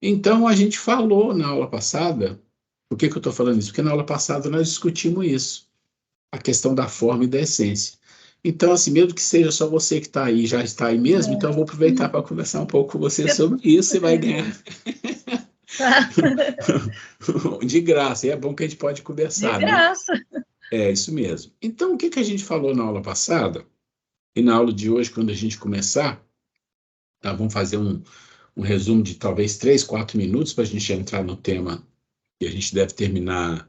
Então, a gente falou na aula passada, por que que eu estou falando isso? Porque na aula passada nós discutimos isso, a questão da forma e da essência. Então, assim, mesmo que seja só você que está aí, já está aí mesmo, então eu vou aproveitar para conversar um pouco com você sobre isso e vai ganhar de graça. E é bom que a gente pode De conversar, né? graça. É isso mesmo. Então, o que que a gente falou na aula passada e na aula de hoje, quando a gente começar, tá? Vamos fazer um resumo de talvez 3, 4 minutos para a gente entrar no tema que a gente deve terminar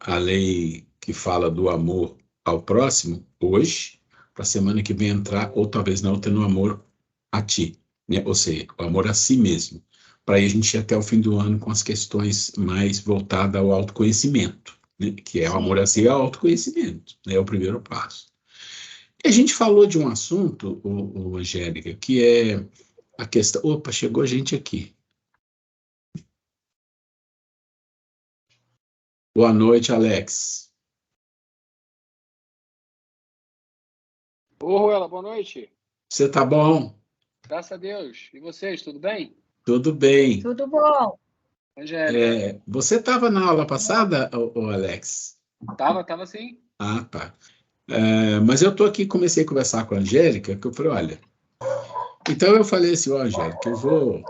a lei que fala do amor ao próximo hoje, para a semana que vem entrar, ou talvez na outra, no amor a ti, né? Ou seja, o amor a si mesmo. Para aí a gente ir até o fim do ano com as questões mais voltadas ao autoconhecimento, né? Que é o amor a si e o autoconhecimento, né? É o primeiro passo. E a gente falou de um assunto, Angélica, que é a questão. Opa, chegou gente aqui. Boa noite, Alex. Ô, Ruela, boa noite. Você tá bom? Graças a Deus. E vocês, tudo bem? Tudo bem. Tudo bom. Angélica, Você estava na aula passada, Alex? tava sim. Ah, tá. Mas eu estou aqui, comecei a conversar com a Angélica, que eu falei, olha, então eu falei assim, ó, Angélica, eu vou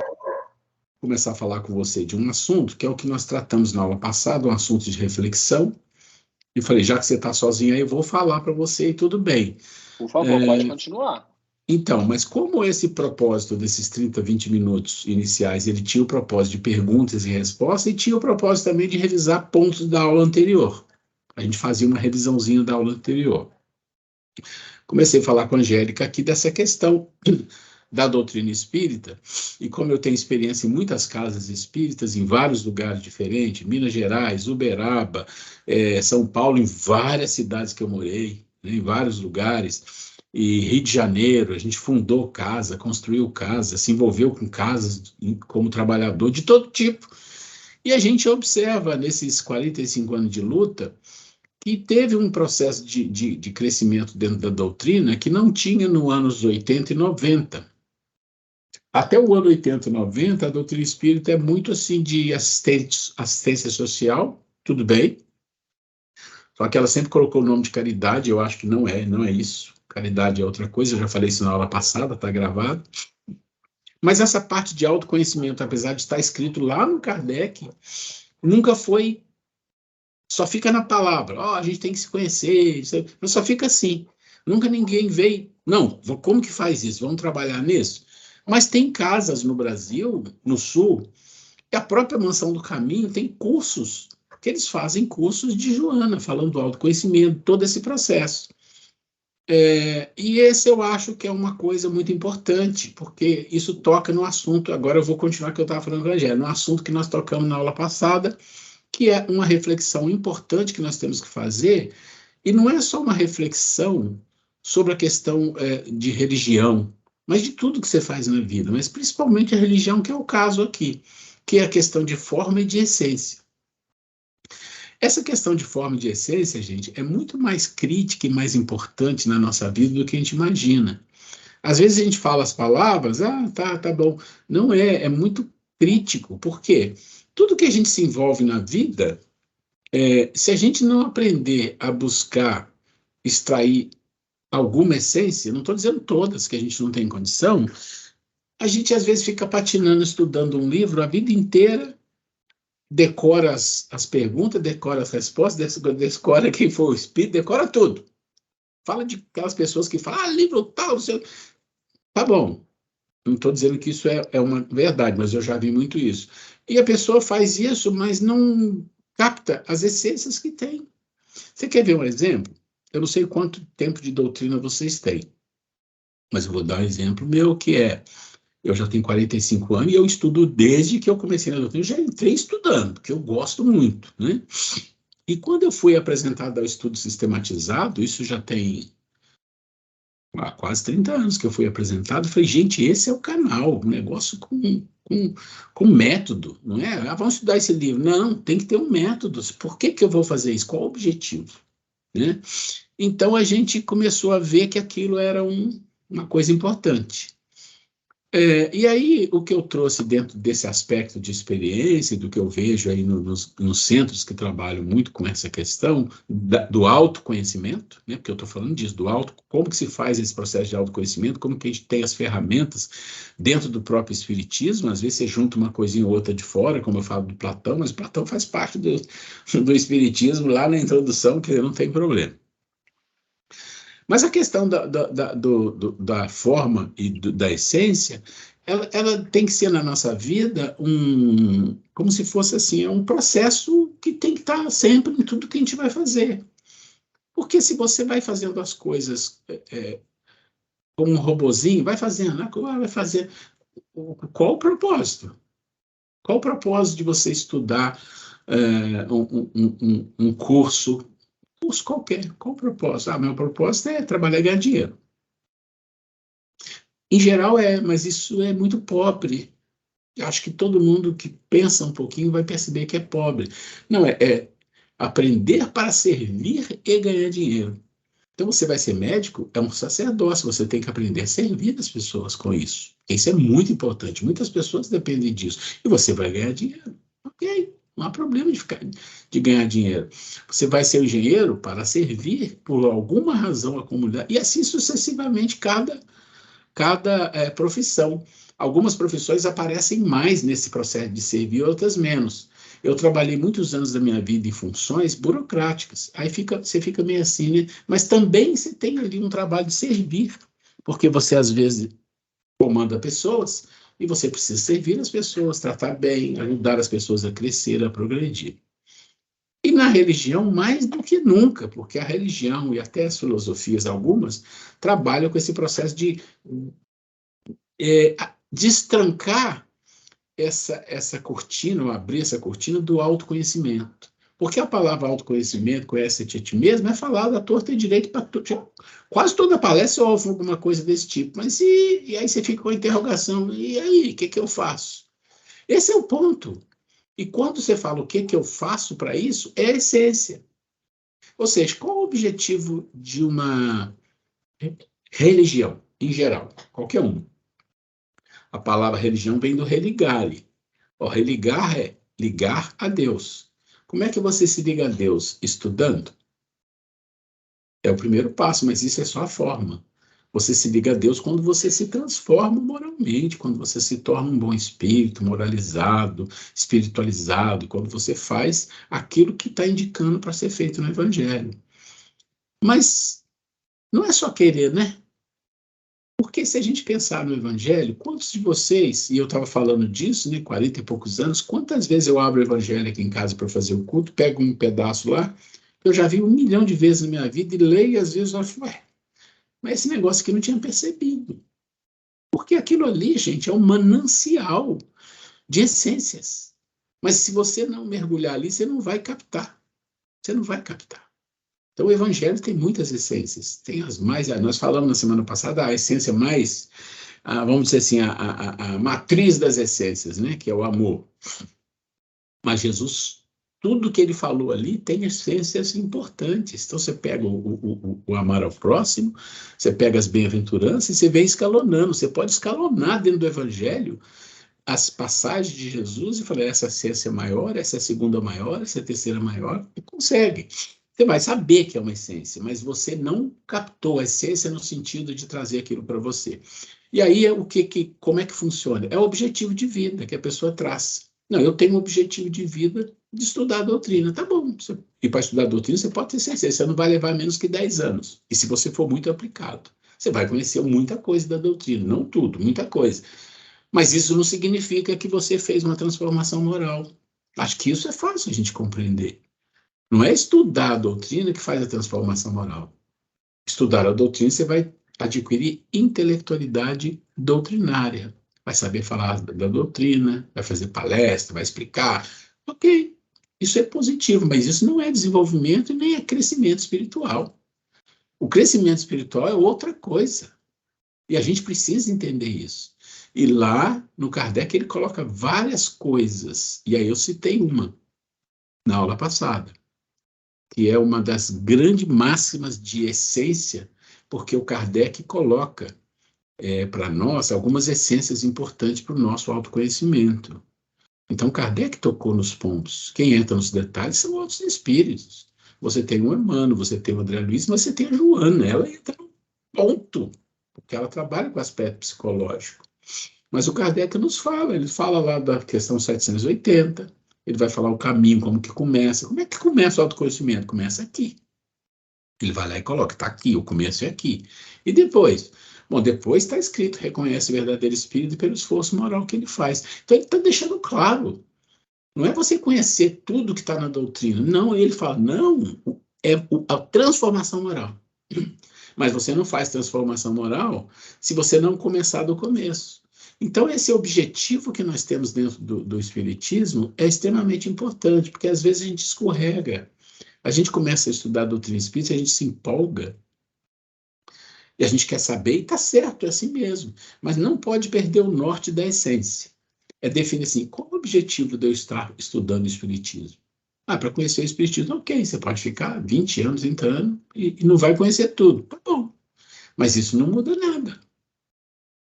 começar a falar com você de um assunto, que é o que nós tratamos na aula passada, um assunto de reflexão, e falei, já que você está sozinha aí, eu vou falar para você e tudo bem. Por favor, pode continuar. Então, mas como esse propósito desses 30, 20 minutos iniciais, ele tinha o propósito de perguntas e respostas e tinha o propósito também de revisar pontos da aula anterior. A gente fazia uma revisãozinha da aula anterior. Comecei a falar com a Angélica aqui dessa questão da doutrina espírita, e como eu tenho experiência em muitas casas espíritas, em vários lugares diferentes, Minas Gerais, Uberaba, São Paulo, em várias cidades que eu morei, né, em vários lugares, e Rio de Janeiro, a gente fundou casa, construiu casa, se envolveu com casas como trabalhador de todo tipo. E a gente observa nesses 45 anos de luta que teve um processo de crescimento dentro da doutrina que não tinha nos anos 80 e 90. Até o ano 80 e 90, a doutrina espírita é muito assim de assistência social, tudo bem, só que ela sempre colocou o nome de caridade, eu acho que não é isso. Caridade é outra coisa, eu já falei isso na aula passada, está gravado. Mas essa parte de autoconhecimento, apesar de estar escrito lá no Kardec, nunca foi, só fica na palavra. Ó, a gente tem que se conhecer, mas só fica assim. Nunca ninguém veio, não, como que faz isso? Vamos trabalhar nisso? Mas tem casas no Brasil, no Sul, e a própria Mansão do Caminho tem cursos, que eles fazem cursos de Joana, falando do autoconhecimento, todo esse processo. E esse eu acho que é uma coisa muito importante, porque isso toca no assunto, agora eu vou continuar que eu estava falando, Evangelho, no assunto que nós tocamos na aula passada, que é uma reflexão importante que nós temos que fazer, e não é só uma reflexão sobre a questão de religião, mas de tudo que você faz na vida, mas principalmente a religião, que é o caso aqui, que é a questão de forma e de essência. Essa questão de forma e de essência, gente, é muito mais crítica e mais importante na nossa vida do que a gente imagina. Às vezes a gente fala as palavras, tá bom. Não é muito crítico. Por quê? Tudo que a gente se envolve na vida, se a gente não aprender a buscar extrair alguma essência, não estou dizendo todas que a gente não tem condição, a gente às vezes fica patinando, estudando um livro a vida inteira, decora as perguntas, decora as respostas, decora quem foi o espírito, decora tudo. Fala de aquelas pessoas que falam, livro tal, sei. Tá bom. Não estou dizendo que isso é uma verdade, mas eu já vi muito isso. E a pessoa faz isso, mas não capta as essências que tem. Você quer ver um exemplo? Eu não sei quanto tempo de doutrina vocês têm, mas eu vou dar um exemplo meu, que é, eu já tenho 45 anos e eu estudo desde que eu comecei na doutrina. Eu já entrei estudando, porque eu gosto muito, né? E quando eu fui apresentado ao estudo sistematizado, isso já tem há quase 30 anos que eu fui apresentado, eu falei, gente, esse é o canal, um negócio com método, não é? Vamos estudar esse livro. Não, tem que ter um método. Por que que eu vou fazer isso? Qual o objetivo? Né? Então, a gente começou a ver que aquilo era uma coisa importante. E aí, o que eu trouxe dentro desse aspecto de experiência, do que eu vejo aí nos centros que trabalham muito com essa questão do autoconhecimento, né? Porque eu estou falando disso, como que se faz esse processo de autoconhecimento, como que a gente tem as ferramentas dentro do próprio espiritismo. Às vezes você junta uma coisinha ou outra de fora, como eu falo do Platão, mas Platão faz parte do espiritismo lá na introdução, que não tem problema. Mas a questão da forma e da essência, ela tem que ser na nossa vida como se fosse assim, um processo que tem que estar sempre em tudo que a gente vai fazer. Porque se você vai fazendo as coisas como um robozinho, vai fazendo, vai fazer. Qual o propósito? Qual o propósito de você estudar um curso qualquer? Qual o propósito? Meu propósito é trabalhar e ganhar dinheiro. Em geral mas isso é muito pobre. Eu acho que todo mundo que pensa um pouquinho vai perceber que é pobre. Não, é aprender para servir e ganhar dinheiro. Então, você vai ser médico, é um sacerdócio, você tem que aprender a servir as pessoas com isso. Isso é muito importante. Muitas pessoas dependem disso. E você vai ganhar dinheiro. Ok, não há problema de ganhar dinheiro. Você vai ser engenheiro para servir, por alguma razão, a comunidade, e assim sucessivamente, cada profissão. Algumas profissões aparecem mais nesse processo de servir, outras menos. Eu trabalhei muitos anos da minha vida em funções burocráticas. Aí você fica meio assim, né? Mas também você tem ali um trabalho de servir, porque você às vezes comanda pessoas e você precisa servir as pessoas, tratar bem, ajudar as pessoas a crescer, a progredir. E na religião, mais do que nunca, porque a religião e até as filosofias, algumas, trabalham com esse processo de destrancar essa cortina, ou abrir essa cortina do autoconhecimento. Porque a palavra autoconhecimento, conhece-te a ti mesmo, é falada à torta e direito para quase toda palestra ouve alguma coisa desse tipo. Mas e aí você fica com a interrogação, e aí, o que eu faço? Esse é o ponto. E quando você fala o que eu faço para isso, é a essência. Ou seja, qual o objetivo de uma religião, em geral, qualquer uma? A palavra religião vem do religare. Religar é ligar a Deus. Como é que você se liga a Deus? Estudando. É o primeiro passo, mas isso é só a forma. Você se liga a Deus quando você se transforma moralmente, quando você se torna um bom espírito, moralizado, espiritualizado, quando você faz aquilo que está indicando para ser feito no Evangelho. Mas não é só querer, né? Porque se a gente pensar no Evangelho, quantos de vocês, e eu estava falando disso, né, 40 e poucos anos, quantas vezes eu abro o Evangelho aqui em casa para fazer o culto, pego um pedaço lá, eu já vi 1 milhão de vezes na minha vida e leio, e às vezes eu falo, mas esse negócio aqui eu não tinha percebido. Porque aquilo ali, gente, é um manancial de essências. Mas se você não mergulhar ali, você não vai captar. Você não vai captar. Então, o Evangelho tem muitas essências. Tem as mais. Nós falamos na semana passada a essência mais, vamos dizer assim, a matriz das essências, né? Que é o amor. Mas Jesus, tudo que ele falou ali tem essências importantes. Então, você pega o amar ao próximo, você pega as bem-aventuranças e você vem escalonando. Você pode escalonar dentro do Evangelho as passagens de Jesus e falar, essa essência é maior, essa é a segunda maior, essa é a terceira maior, e consegue. Você vai saber que é uma essência, mas você não captou a essência no sentido de trazer aquilo para você. E aí, como é que funciona? É o objetivo de vida que a pessoa traz. Não, eu tenho um objetivo de vida de estudar a doutrina. Tá bom. E para estudar a doutrina, você pode ter certeza, você não vai levar menos que 10 anos. E se você for muito aplicado, você vai conhecer muita coisa da doutrina. Não tudo, muita coisa. Mas isso não significa que você fez uma transformação moral. Acho que isso é fácil a gente compreender. Não é estudar a doutrina que faz a transformação moral. Estudar a doutrina, você vai adquirir intelectualidade doutrinária. Vai saber falar da doutrina, vai fazer palestra, vai explicar. Ok, isso é positivo, mas isso não é desenvolvimento e nem é crescimento espiritual. O crescimento espiritual é outra coisa. E a gente precisa entender isso. E lá, no Kardec, ele coloca várias coisas. E aí eu citei uma na aula passada, que é uma das grandes máximas de essência, porque o Kardec coloca para nós algumas essências importantes para o nosso autoconhecimento. Então, Kardec tocou nos pontos. Quem entra nos detalhes são outros espíritos. Você tem o Emmanuel, você tem o André Luiz, mas você tem a Joana. Ela entra no ponto, porque ela trabalha com o aspecto psicológico. Mas o Kardec nos fala, ele fala lá da questão 780, ele vai falar o caminho, como que começa. Como é que começa o autoconhecimento? Começa aqui. Ele vai lá e coloca, está aqui, o começo é aqui. E depois? Bom, depois está escrito, reconhece o verdadeiro espírito pelo esforço moral que ele faz. Então ele está deixando claro. Não é você conhecer tudo que está na doutrina. Não, ele fala, não, é a transformação moral. Mas você não faz transformação moral se você não começar do começo. Então, esse objetivo que nós temos dentro do Espiritismo é extremamente importante, porque às vezes a gente escorrega. A gente começa a estudar a doutrina espírita, a gente se empolga, e a gente quer saber, e está certo, é assim mesmo. Mas não pode perder o norte da essência. É definir assim, qual o objetivo de eu estar estudando o Espiritismo? Para conhecer o Espiritismo, ok, você pode ficar 20 anos, 30 anos, e não vai conhecer tudo. Tá bom. Mas isso não muda nada.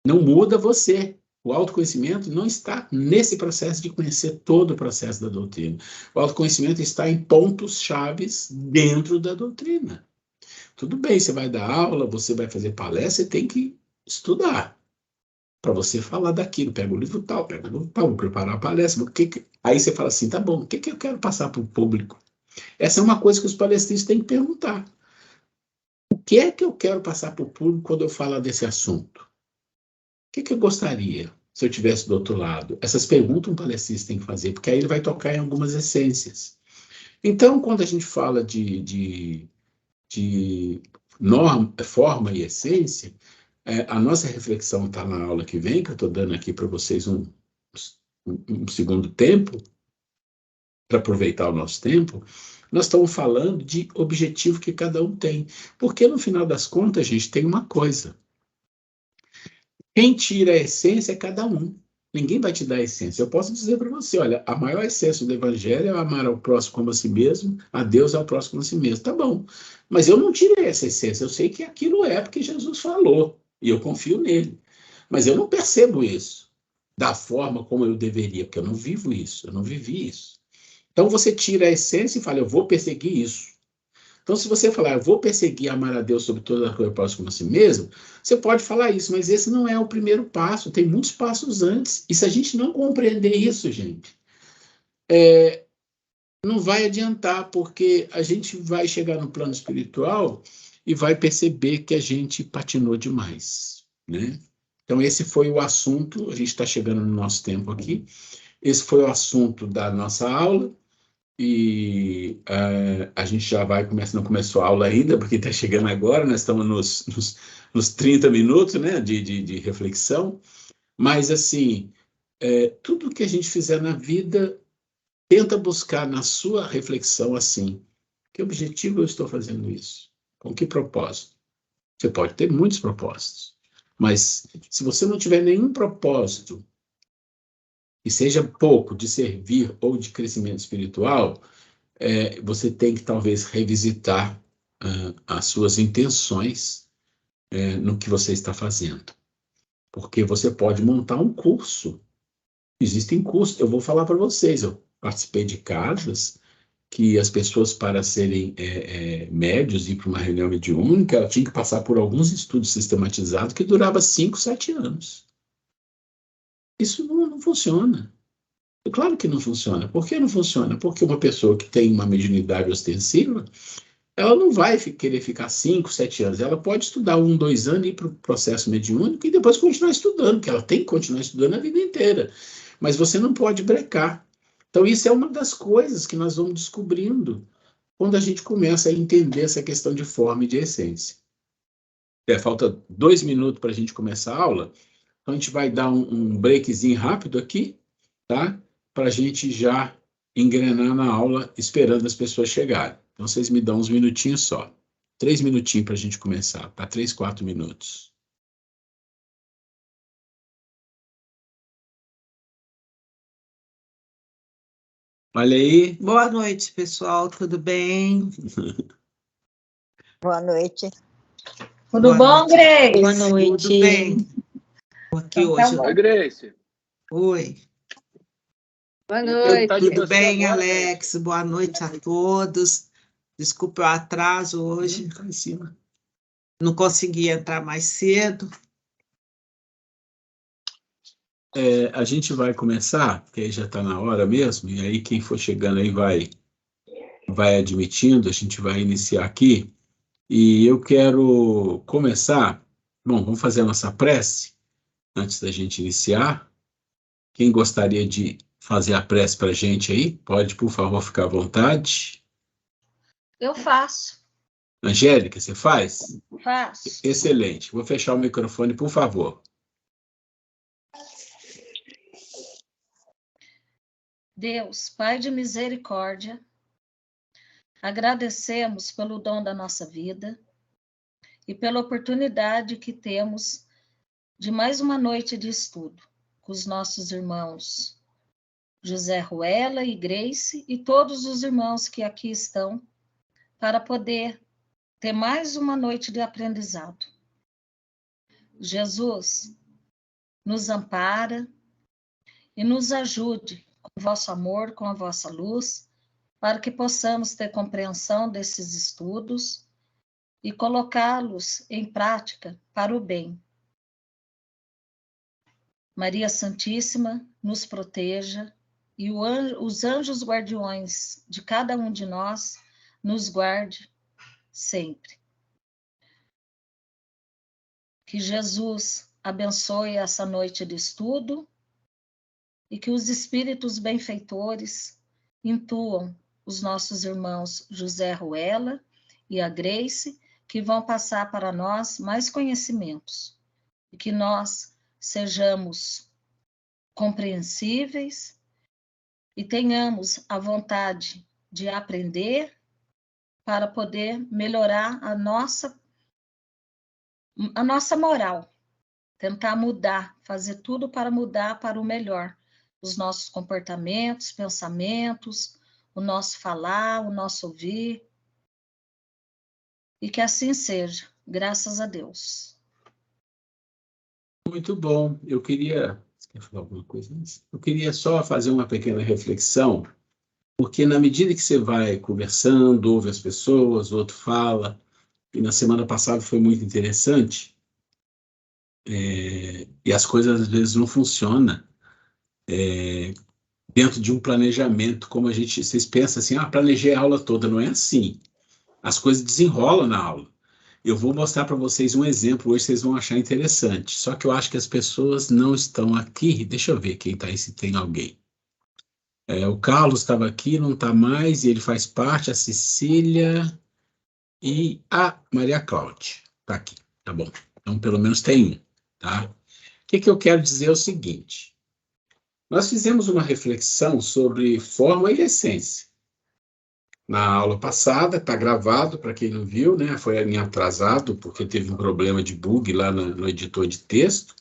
Não muda você. O autoconhecimento não está nesse processo de conhecer todo o processo da doutrina. O autoconhecimento está em pontos chaves dentro da doutrina. Tudo bem, você vai dar aula, você vai fazer palestra, você tem que estudar para você falar daquilo. Pega o livro tal, vou preparar a palestra. Aí você fala assim, tá bom, o que eu quero passar para o público? Essa é uma coisa que os palestristas têm que perguntar. O que é que eu quero passar para o público quando eu falar desse assunto? O que eu gostaria se eu estivesse do outro lado? Essas perguntas um palestrista tem que fazer, porque aí ele vai tocar em algumas essências. Então, quando a gente fala de norma, forma e essência, a nossa reflexão está na aula que vem, que eu estou dando aqui para vocês um segundo tempo, para aproveitar o nosso tempo. Nós estamos falando de objetivo que cada um tem. Porque, no final das contas, a gente tem uma coisa. Quem tira a essência é cada um. Ninguém vai te dar a essência. Eu posso dizer para você, olha, a maior essência do Evangelho é amar ao próximo como a si mesmo, a Deus ao próximo como a si mesmo. Tá bom. Mas eu não tirei essa essência. Eu sei que aquilo é porque Jesus falou. E eu confio nele. Mas eu não percebo isso da forma como eu deveria, porque eu não vivo isso, eu não vivi isso. Então você tira a essência e fala, eu vou perseguir isso. Então, se você falar, eu vou perseguir amar a Deus sobre todas as coisas próximas como a si mesmo, você pode falar isso, mas esse não é o primeiro passo, tem muitos passos antes. E se a gente não compreender isso, gente, não vai adiantar, porque a gente vai chegar no plano espiritual e vai perceber que a gente patinou demais, né? Então, esse foi o assunto, a gente está chegando no nosso tempo aqui, esse foi o assunto da nossa aula. E a gente já vai começar, não começou a aula ainda, porque está chegando agora, nós estamos nos 30 minutos, né, de reflexão, mas assim, tudo que a gente fizer na vida, tenta buscar na sua reflexão assim, que objetivo eu estou fazendo isso? Com que propósito? Você pode ter muitos propósitos, mas se você não tiver nenhum propósito, e seja pouco de servir ou de crescimento espiritual, você tem que talvez revisitar as suas intenções no que você está fazendo. Porque você pode montar um curso. Existem cursos, eu vou falar para vocês, eu participei de casas que as pessoas, para serem médios e ir para uma reunião mediúnica, ela tinha que passar por alguns estudos sistematizados que durava 5, 7 anos. Isso não funciona. Claro que não funciona. Por que não funciona? Porque uma pessoa que tem uma mediunidade ostensiva, ela não vai querer ficar 5, 7 anos. Ela pode estudar 1, 2 anos e ir para o processo mediúnico e depois continuar estudando, porque ela tem que continuar estudando a vida inteira. Mas você não pode brecar. Então, isso é uma das coisas que nós vamos descobrindo quando a gente começa a entender essa questão de forma e de essência. Falta 2 minutos para a gente começar a aula. Então, a gente vai dar um breakzinho rápido aqui, tá? Para a gente já engrenar na aula, esperando as pessoas chegarem. Então, vocês me dão uns minutinhos só. 3 minutinhos para a gente começar, tá? 3, 4 minutos. Olha aí. Boa noite, pessoal, tudo bem? Boa noite. Tudo bom, Grace? Boa noite. Tudo bem. Aqui hoje. Oi, Grace. Oi. Boa noite. Tudo bem, Alex? Boa noite a todos. Desculpa o atraso hoje. Tá em cima. Não consegui entrar mais cedo. A gente vai começar, porque aí já está na hora mesmo, e aí quem for chegando aí vai admitindo, a gente vai iniciar aqui. E eu quero começar. Bom, vamos fazer a nossa prece antes da gente iniciar. Quem gostaria de fazer a prece para a gente aí, pode, por favor, ficar à vontade. Eu faço. Angélica, você faz? Faço. Excelente. Vou fechar o microfone, por favor. Deus, Pai de misericórdia, agradecemos pelo dom da nossa vida e pela oportunidade que temos de mais uma noite de estudo com os nossos irmãos José Ruela e Grace e todos os irmãos que aqui estão para poder ter mais uma noite de aprendizado. Jesus, nos ampara e nos ajude com o vosso amor, com a vossa luz, para que possamos ter compreensão desses estudos e colocá-los em prática para o bem. Maria Santíssima nos proteja e os anjos guardiões de cada um de nós nos guarde sempre. Que Jesus abençoe essa noite de estudo e que os espíritos benfeitores intuam os nossos irmãos José Ruela e a Grace, que vão passar para nós mais conhecimentos, e que nós sejamos compreensíveis e tenhamos a vontade de aprender para poder melhorar a nossa moral, tentar mudar, fazer tudo para mudar para o melhor, os nossos comportamentos, pensamentos, o nosso falar, o nosso ouvir, e que assim seja, graças a Deus. Muito bom. Eu queria... Você quer falar alguma coisa antes? Eu queria só fazer uma pequena reflexão, porque na medida que você vai conversando, ouve as pessoas, o outro fala, e na semana passada foi muito interessante, e as coisas às vezes não funcionam dentro de um planejamento, como vocês pensam assim, planejei a aula toda, não é assim. As coisas desenrolam na aula. Eu vou mostrar para vocês um exemplo, hoje vocês vão achar interessante, só que eu acho que as pessoas não estão aqui, deixa eu ver quem está aí, se tem alguém. O Carlos estava aqui, não está mais, e ele faz parte, a Cecília e a Maria Cláudia. Está aqui, tá bom. Então, pelo menos tem um, tá? O que eu quero dizer é o seguinte. Nós fizemos uma reflexão sobre forma e essência. Na aula passada, está gravado, para quem não viu, né? Foi em atrasado, porque teve um problema de bug lá no editor de texto.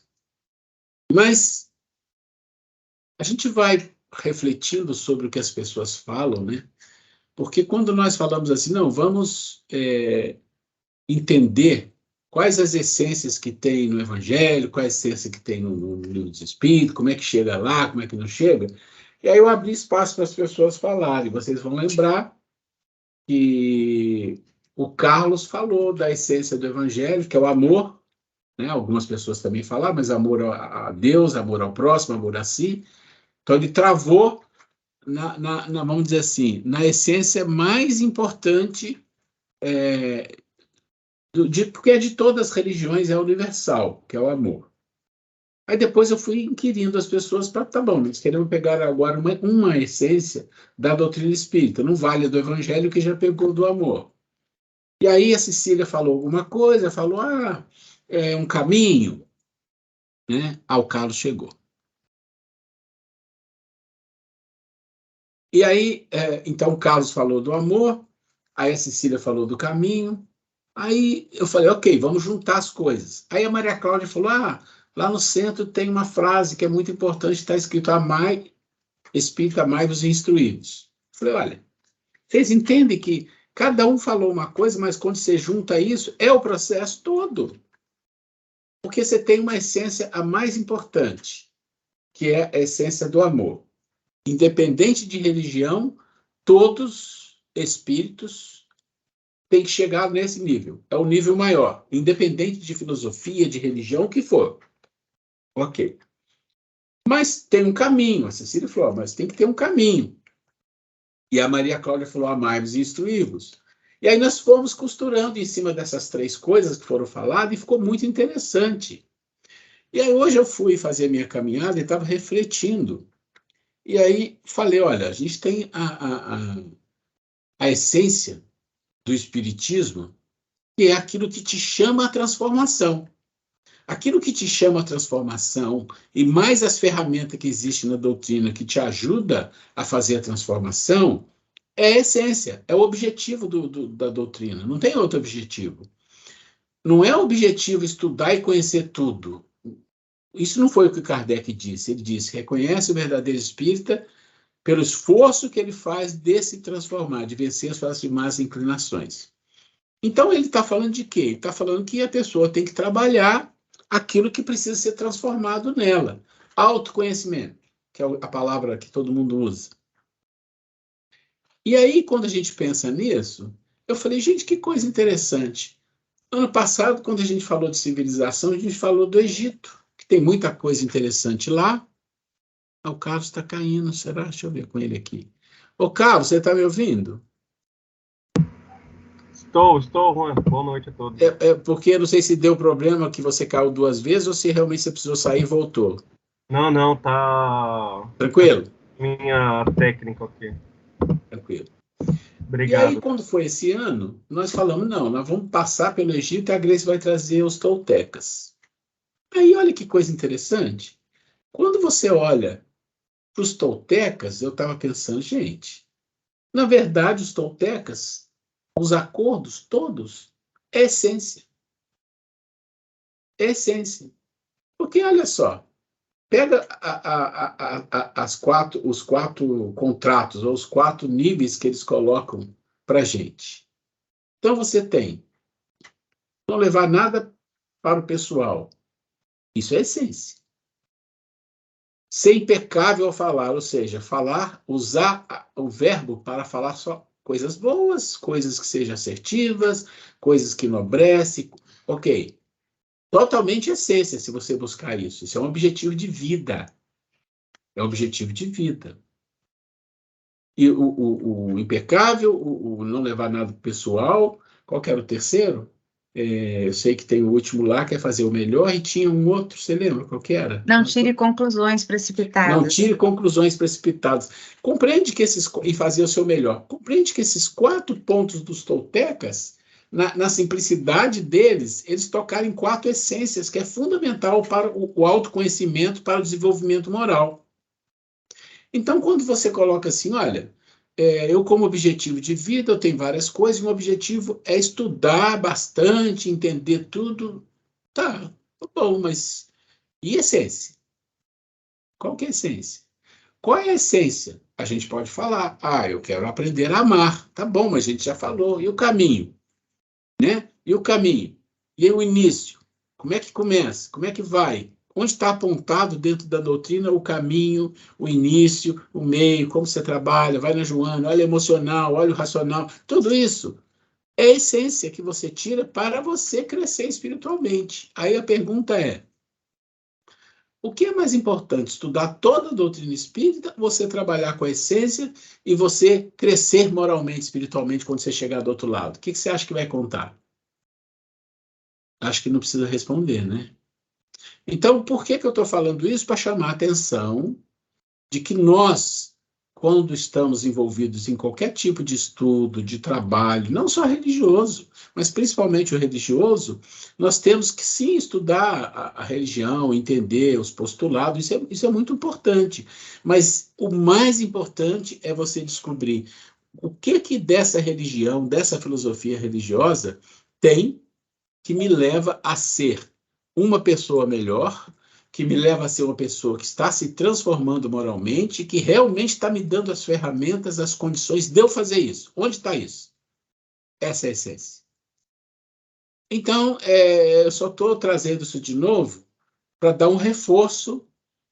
Mas a gente vai refletindo sobre o que as pessoas falam, né? Porque quando nós falamos assim, não, vamos entender quais as essências que tem no Evangelho, quais as essências que tem no Livro dos Espíritos, como é que chega lá, como é que não chega. E aí eu abri espaço para as pessoas falarem. Vocês vão lembrar que o Carlos falou da essência do Evangelho, que é o amor, né? Algumas pessoas também falaram, mas amor a Deus, amor ao próximo, amor a si. Então ele travou vamos dizer assim, na essência mais importante, porque é de todas as religiões, é universal, que é o amor. Aí depois eu fui inquirindo as pessoas para, tá bom, nós queremos pegar agora uma essência da doutrina espírita, não vale a do evangelho que já pegou do amor. E aí a Cecília falou alguma coisa, falou, é um caminho, né? O Carlos chegou. E aí, então o Carlos falou do amor, aí a Cecília falou do caminho, aí eu falei, ok, vamos juntar as coisas. Aí a Maria Cláudia falou, lá no centro tem uma frase que é muito importante, está escrito, amai, Espírito, amai-vos e instruí-vos. Eu falei, olha, vocês entendem que cada um falou uma coisa, mas quando você junta isso, é o processo todo. Porque você tem uma essência a mais importante, que é a essência do amor. Independente de religião, todos espíritos têm que chegar nesse nível. É o nível maior, independente de filosofia, de religião, o que for. Ok. Mas tem um caminho. A Cecília falou, mas tem que ter um caminho. E a Maria Cláudia falou, amai-vos e instruí-vos. E aí nós fomos costurando em cima dessas três coisas que foram faladas e ficou muito interessante. E aí hoje eu fui fazer a minha caminhada e estava refletindo. E aí falei, olha, a gente tem a essência do Espiritismo, que é aquilo que te chama à transformação. Aquilo que te chama à transformação, e mais as ferramentas que existem na doutrina que te ajuda a fazer a transformação, é a essência, é o objetivo da doutrina. Não tem outro objetivo. Não é o objetivo estudar e conhecer tudo. Isso não foi o que Kardec disse. Ele disse, reconhece o verdadeiro espírita pelo esforço que ele faz de se transformar, de vencer as suas más inclinações. Então, ele está falando de quê? Ele está falando que a pessoa tem que trabalhar aquilo que precisa ser transformado nela. Autoconhecimento, que é a palavra que todo mundo usa. E aí, quando a gente pensa nisso, eu falei, gente, que coisa interessante. Ano passado, quando a gente falou de civilização, a gente falou do Egito, que tem muita coisa interessante lá. O Carlos está caindo, será? Deixa eu ver com ele aqui. Ô, Carlos, você está me ouvindo? Estou, Juan. Boa noite a todos. Porque eu não sei se deu problema que você caiu 2 vezes ou se realmente você precisou sair e voltou. Não, tá... Tranquilo? Minha técnica aqui. Tranquilo. Obrigado. E aí, quando foi esse ano, nós falamos, não, nós vamos passar pelo Egito e a Grace vai trazer os toltecas. Aí, olha que coisa interessante. Quando você olha para os toltecas, eu estava pensando, gente, na verdade, os toltecas, os acordos todos, é essência. É essência. Porque, olha só, pega os 4 contratos, ou os 4 níveis que eles colocam para a gente. Então, você tem não levar nada para o pessoal. Isso é essência. Ser impecável ao falar, ou seja, falar, usar o verbo para falar só coisas boas, coisas que sejam assertivas, coisas que enobrecem. Ok. Totalmente essência, se você buscar isso. Isso é um objetivo de vida. É um objetivo de vida. E o impecável, o não levar nada pessoal, qual que era o terceiro? Eu sei que tem o último lá, que é fazer o melhor, e tinha um outro, você lembra qual que era? Não tire conclusões precipitadas. Não tire conclusões precipitadas. Compreende que e fazer o seu melhor. Compreende que esses 4 pontos dos toltecas, na simplicidade deles, eles tocaram em 4 essências, que é fundamental para o autoconhecimento, para o desenvolvimento moral. Então, quando você coloca assim, olha, eu como objetivo de vida, eu tenho várias coisas, e o objetivo é estudar bastante, entender tudo. Tá bom, mas e essência? Qual que é a essência? Qual é a essência? A gente pode falar, eu quero aprender a amar. Tá bom, mas a gente já falou. E o caminho? Né? E o caminho? E o início? Como é que começa? Como é que vai? Onde está apontado dentro da doutrina o caminho, o início, o meio, como você trabalha, vai na Joana, olha o emocional, olha o racional, tudo isso é a essência que você tira para você crescer espiritualmente. Aí a pergunta é, o que é mais importante, estudar toda a doutrina espírita, você trabalhar com a essência e você crescer moralmente, espiritualmente, quando você chegar do outro lado? O que você acha que vai contar? Acho que não precisa responder, né? Então, por que eu estou falando isso? Para chamar a atenção de que nós, quando estamos envolvidos em qualquer tipo de estudo, de trabalho, não só religioso, mas principalmente o religioso, nós temos que sim estudar a religião, entender os postulados, isso é muito importante. Mas o mais importante é você descobrir o que dessa religião, dessa filosofia religiosa, tem que me leva a ser uma pessoa melhor, que me leva a ser uma pessoa que está se transformando moralmente, que realmente está me dando as ferramentas, as condições de eu fazer isso. Onde está isso? Essa é a essência. Então, eu só estou trazendo isso de novo para dar um reforço,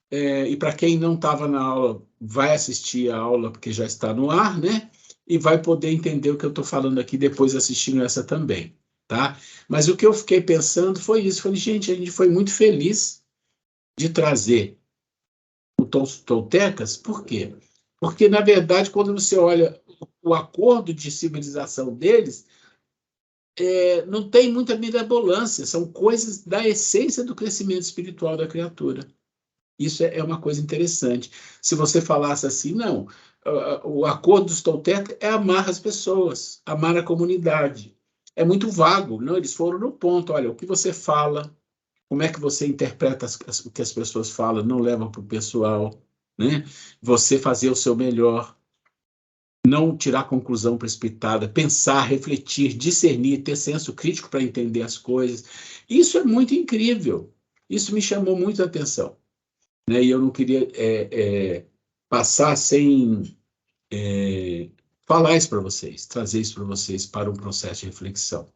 e para quem não estava na aula, vai assistir a aula, porque já está no ar, né? E vai poder entender o que eu estou falando aqui depois assistindo essa também, tá? Mas o que eu fiquei pensando foi isso. Falei, gente, a gente foi muito feliz de trazer o Toltecas. Por quê? Porque, na verdade, quando você olha o acordo de civilização deles, não tem muita mirabolância, são coisas da essência do crescimento espiritual da criatura. Isso é uma coisa interessante. Se você falasse assim, não, o acordo dos Toltecas é amar as pessoas, amar a comunidade. É muito vago, não? Eles foram no ponto, olha, o que você fala, como é que você interpreta o que as pessoas falam, não leva para o pessoal, né? Você fazer o seu melhor, não tirar conclusão precipitada, pensar, refletir, discernir, ter senso crítico para entender as coisas. Isso é muito incrível. Isso me chamou muito a atenção, né? E eu não queria passar sem falar isso para vocês, trazer isso para vocês para um processo de reflexão.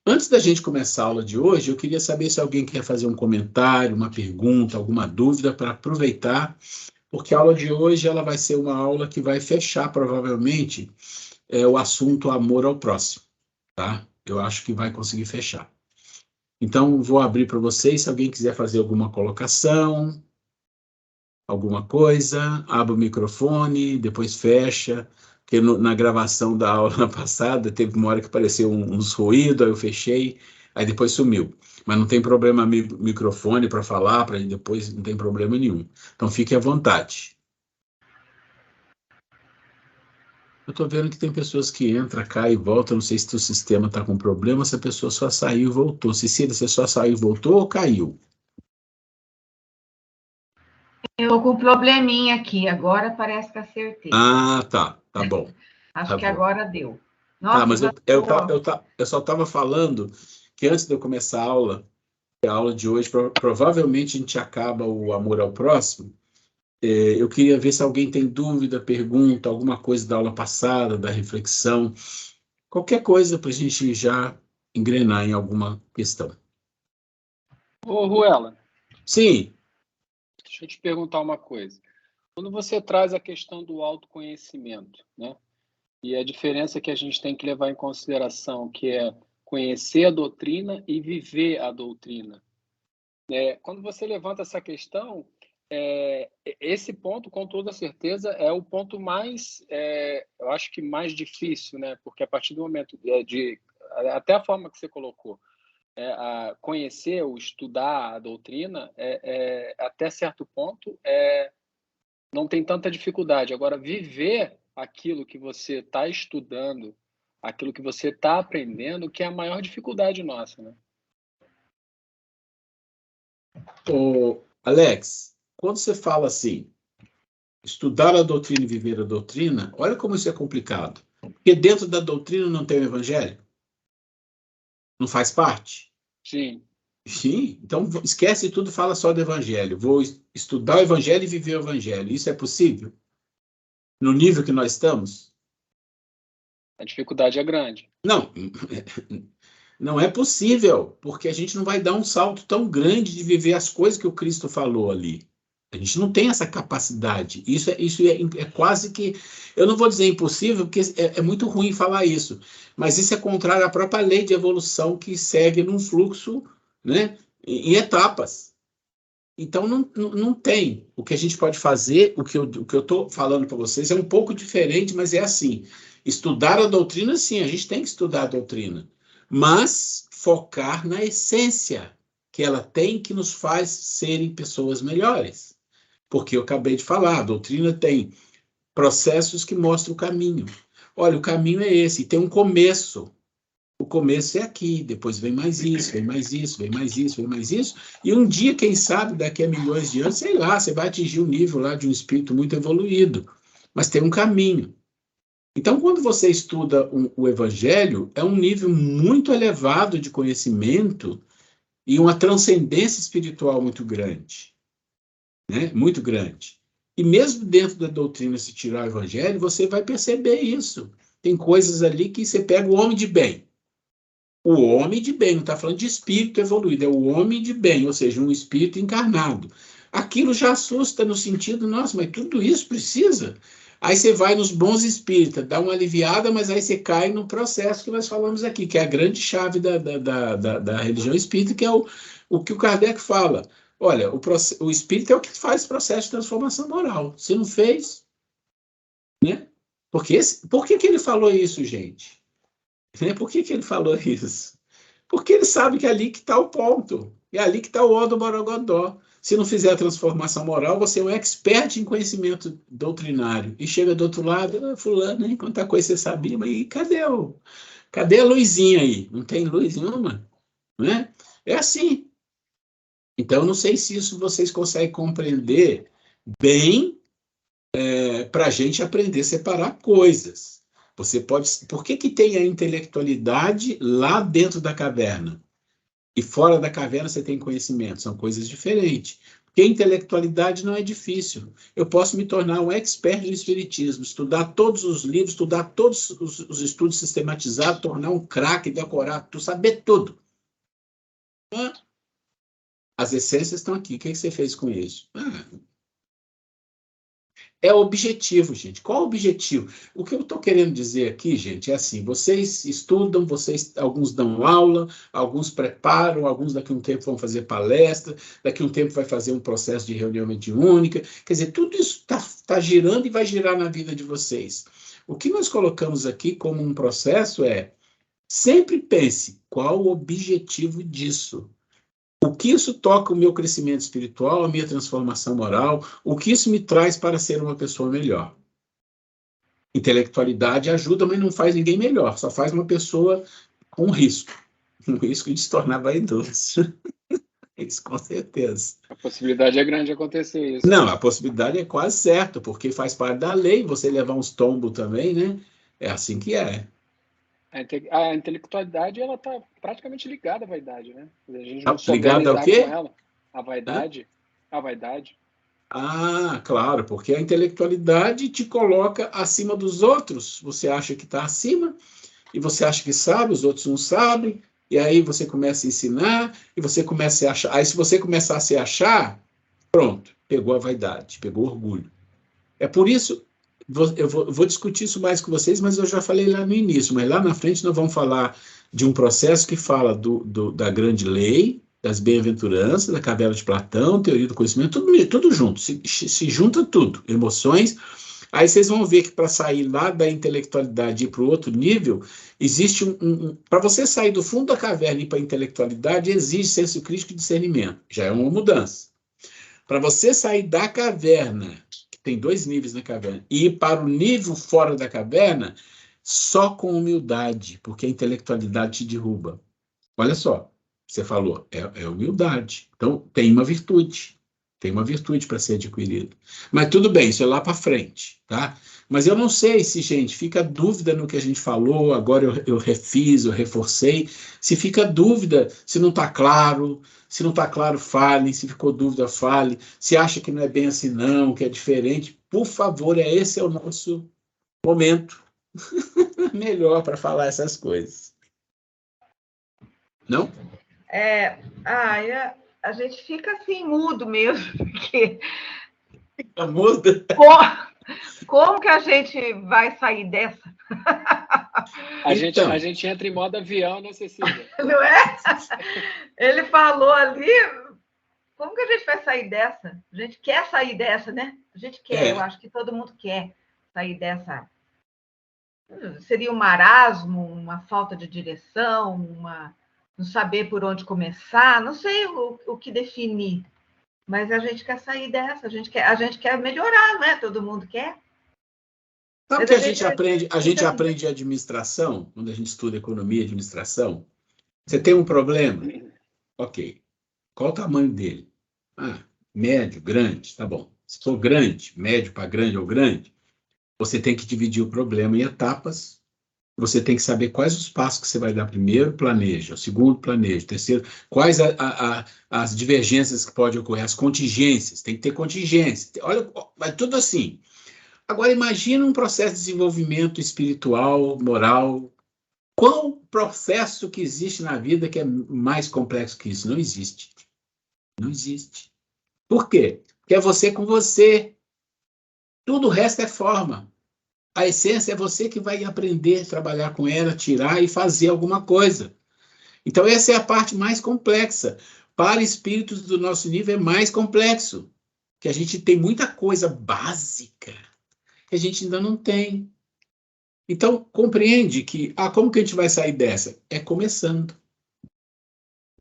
Antes da gente começar a aula de hoje, eu queria saber se alguém quer fazer um comentário, uma pergunta, alguma dúvida para aproveitar, porque a aula de hoje ela vai ser uma aula que vai fechar, provavelmente, o assunto amor ao próximo, tá? Eu acho que vai conseguir fechar. Então, vou abrir para vocês, se alguém quiser fazer alguma colocação, alguma coisa, abre o microfone, depois fecha, porque na gravação da aula passada, teve uma hora que apareceu uns ruídos, aí eu fechei, aí depois sumiu. Mas não tem problema microfone para falar, para depois não tem problema nenhum. Então, fique à vontade. Eu estou vendo que tem pessoas que entram, caem e voltam, não sei se o sistema está com problema, se a pessoa só saiu e voltou. Cecília, você só saiu e voltou ou caiu? Eu tô com um probleminha aqui, agora parece que acertei. Ah, tá bom. Acho que agora deu. Nossa, Tá, mas eu só estava falando que antes de eu começar a aula de hoje, provavelmente a gente acaba o amor ao próximo. Eu queria ver se alguém tem dúvida, pergunta, alguma coisa da aula passada, da reflexão, qualquer coisa para a gente já engrenar em alguma questão. Ô, Ruela. Sim. Deixa eu te perguntar uma coisa. Quando você traz a questão do autoconhecimento, né? E a diferença que a gente tem que levar em consideração, que é conhecer a doutrina e viver a doutrina. Quando você levanta essa questão, esse ponto, com toda certeza, é o ponto mais, eu acho que mais difícil, né? Porque a partir do momento até a forma que você colocou, conhecer ou estudar a doutrina, até certo ponto, não tem tanta dificuldade. Agora, viver aquilo que você está estudando, aquilo que você está aprendendo, que é a maior dificuldade nossa, né? Ô, Alex, quando você fala assim, estudar a doutrina e viver a doutrina, olha como isso é complicado. Porque dentro da doutrina não tem o evangelho? Não faz parte? Sim. Sim, então esquece tudo, fala só do evangelho. Vou estudar o evangelho e viver o evangelho. Isso é possível? No nível que nós estamos? A dificuldade é grande. Não é possível, porque a gente não vai dar um salto tão grande de viver as coisas que o Cristo falou ali. A gente não tem essa capacidade. Isso é quase que... Eu não vou dizer impossível, porque é muito ruim falar isso, mas isso é contrário à própria lei de evolução que segue num fluxo, né, em etapas. Então, não tem. O que a gente pode fazer, o que eu estou falando para vocês é um pouco diferente, mas é assim. Estudar a doutrina, sim, a gente tem que estudar a doutrina, mas focar na essência que ela tem, que nos faz serem pessoas melhores. Porque eu acabei de falar, a doutrina tem processos que mostram o caminho. Olha, o caminho é esse, e tem um começo. O começo é aqui, depois vem mais isso, vem mais isso, vem mais isso, vem mais isso, e um dia, quem sabe, daqui a milhões de anos, sei lá, você vai atingir um nível lá de um espírito muito evoluído, mas tem um caminho. Então, quando você estuda o Evangelho, é um nível muito elevado de conhecimento e uma transcendência espiritual muito grande, né? Muito grande. E mesmo dentro da doutrina, se tirar o Evangelho, você vai perceber isso. Tem coisas ali que você pega o homem de bem. O homem de bem, não está falando de espírito evoluído, é o homem de bem, ou seja, um espírito encarnado. Aquilo já assusta no sentido, nossa, mas tudo isso precisa? Aí você vai nos bons espíritas, dá uma aliviada, mas aí você cai no processo que nós falamos aqui, que é a grande chave da religião espírita, que é o que o Kardec fala. Olha, o espírito é o que faz o processo de transformação moral. Se não fez, né? Por que que ele falou isso, gente? Né? Por que ele falou isso? Porque ele sabe que é ali que está o ponto. É ali que está o ó do Borogodó. Se não fizer a transformação moral, você é um expert em conhecimento doutrinário. E chega do outro lado, fulano, hein? Quanta coisa você sabia, mas cadê a luzinha aí? Não tem luz nenhuma? Né? É assim. Então, eu não sei se isso vocês conseguem compreender bem para a gente aprender a separar coisas. Você pode. Por que tem a intelectualidade lá dentro da caverna? E fora da caverna você tem conhecimento, são coisas diferentes. Porque a intelectualidade não é difícil. Eu posso me tornar um expert no espiritismo, estudar todos os livros, estudar todos os estudos sistematizados, tornar um craque, decorar, saber tudo. As essências estão aqui. O que você fez com isso? É o objetivo, gente. Qual o objetivo? O que eu estou querendo dizer aqui, gente, é assim, vocês estudam, alguns dão aula, alguns preparam, alguns daqui a um tempo vão fazer palestra, daqui a um tempo vai fazer um processo de reunião mediúnica. Quer dizer, tudo isso está girando e vai girar na vida de vocês. O que nós colocamos aqui como um processo é, sempre pense, qual o objetivo disso? O que isso toca o meu crescimento espiritual, a minha transformação moral, o que isso me traz para ser uma pessoa melhor? Intelectualidade ajuda, mas não faz ninguém melhor, só faz uma pessoa com risco de se tornar vaidoso. Isso com certeza. A possibilidade é grande de acontecer isso. Não, a possibilidade é quase certa, porque faz parte da lei, você levar uns tombos também, né? É assim que é. A intelectualidade, ela está praticamente ligada à vaidade, né? A gente não souber Ligada lidar ao quê? com ela. A vaidade. A vaidade. Ah, claro, porque a intelectualidade te coloca acima dos outros. Você acha que está acima, e você acha que sabe, os outros não sabem, e aí você começa a ensinar, e você começa a achar. Aí, se você começar a se achar, pronto, pegou a vaidade, pegou o orgulho. É por isso. Eu vou discutir isso mais com vocês, mas eu já falei lá no início, mas lá na frente nós vamos falar de um processo que fala da grande lei, das bem-aventuranças, da caverna de Platão, teoria do conhecimento, tudo junto, se junta tudo, emoções. Aí vocês vão ver que para sair lá da intelectualidade e ir para o outro nível, existe para você sair do fundo da caverna e ir para a intelectualidade, exige senso crítico e discernimento, já é uma mudança. Para você sair da caverna, tem 2 níveis na caverna, e ir para o nível fora da caverna, só com humildade, porque a intelectualidade te derruba. Olha só, você falou, é humildade. Então, tem uma virtude para ser adquirida. Mas tudo bem, isso é lá para frente, tá? Mas eu não sei se, gente, fica dúvida no que a gente falou, agora eu refiz, eu reforcei, se fica dúvida, se não está claro, se não está claro, fale, se ficou dúvida, fale, se acha que não é bem assim não, que é diferente, por favor, esse é o nosso momento melhor para falar essas coisas. Não? A gente fica assim, mudo mesmo, porque... Muda? Como que a gente vai sair dessa? A gente entra em modo avião, né, Cecília? Não é? Ele falou ali, como que a gente vai sair dessa? A gente quer sair dessa, né? A gente quer, eu acho que todo mundo quer sair dessa. Seria um marasmo, uma falta de direção, não saber por onde começar, não sei o que definir. Mas a gente quer sair dessa, a gente quer melhorar, né? Todo mundo quer. Sabe o que a gente aprende? A gente aprende administração, quando a gente estuda economia e administração. Você tem um problema? Ok. Qual o tamanho dele? Médio, grande, tá bom. Se for grande, médio para grande ou grande, você tem que dividir o problema em etapas. Você tem que saber quais os passos que você vai dar primeiro, planeja. O segundo, planeja. O terceiro, quais as divergências que podem ocorrer, as contingências. Tem que ter contingência. Olha, vai tudo assim. Agora, imagina um processo de desenvolvimento espiritual, moral. Quão processo que existe na vida que é mais complexo que isso. Não existe. Não existe. Por quê? Porque é você com você. Tudo o resto é forma. A essência é você que vai aprender a trabalhar com ela, tirar e fazer alguma coisa. Então, essa é a parte mais complexa. Para espíritos do nosso nível é mais complexo. Que a gente tem muita coisa básica que a gente ainda não tem. Então, compreende que, como que a gente vai sair dessa? É começando.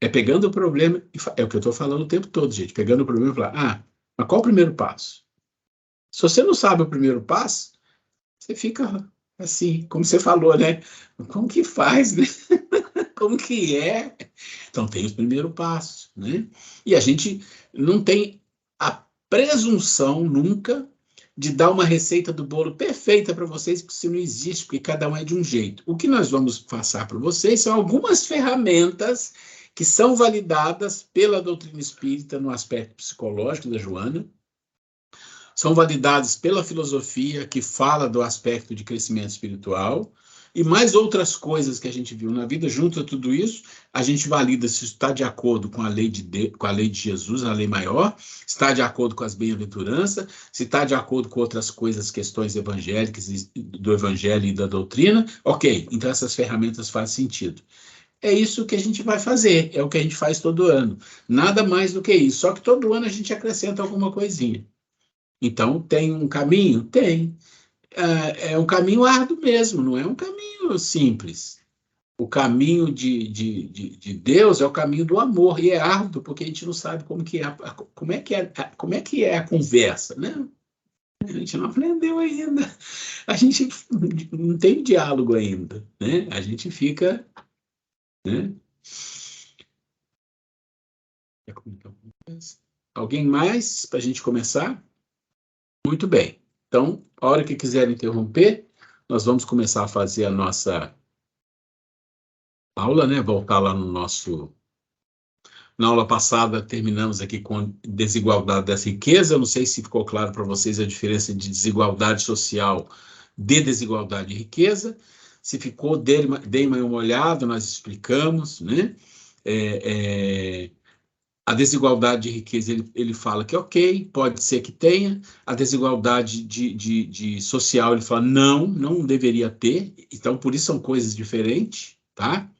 É pegando o problema, é o que eu estou falando o tempo todo, gente, pegando o problema e falar, mas qual o primeiro passo? Se você não sabe o primeiro passo, você fica assim, como você falou, né? Como que faz, né? Como que é? Então, tem os primeiros passos, né? E a gente não tem a presunção nunca de dar uma receita do bolo perfeita para vocês, porque isso não existe, porque cada um é de um jeito. O que nós vamos passar para vocês são algumas ferramentas que são validadas pela doutrina espírita no aspecto psicológico da Joana, são validadas pela filosofia que fala do aspecto de crescimento espiritual, e mais outras coisas que a gente viu na vida. Junto a tudo isso, a gente valida se está de acordo com a lei com a lei de Jesus, a lei maior, está de acordo com as bem-aventuranças, se está de acordo com outras coisas, questões evangélicas, do evangelho e da doutrina. Ok, então essas ferramentas fazem sentido. É isso que a gente vai fazer, é o que a gente faz todo ano. Nada mais do que isso, só que todo ano a gente acrescenta alguma coisinha. Então, tem um caminho? Tem. É um caminho árduo mesmo, não é um caminho simples. O caminho de Deus é o caminho do amor, e é árduo, porque a gente não sabe como é que é a conversa, né? A gente não aprendeu ainda. A gente não tem diálogo ainda, né? A gente fica, né? Alguém mais para a gente começar? Muito bem. Então, a hora que quiser interromper, nós vamos começar a fazer a nossa aula, né? Voltar lá no nosso... Na aula passada, terminamos aqui com desigualdade dessa riqueza. Eu não sei se ficou claro para vocês a diferença de desigualdade social de desigualdade de riqueza. Se ficou, deem uma olhada, nós explicamos, né? A desigualdade de riqueza, ele fala que ok, pode ser que tenha. A desigualdade de social, ele fala não deveria ter. Então, por isso são coisas diferentes, tá?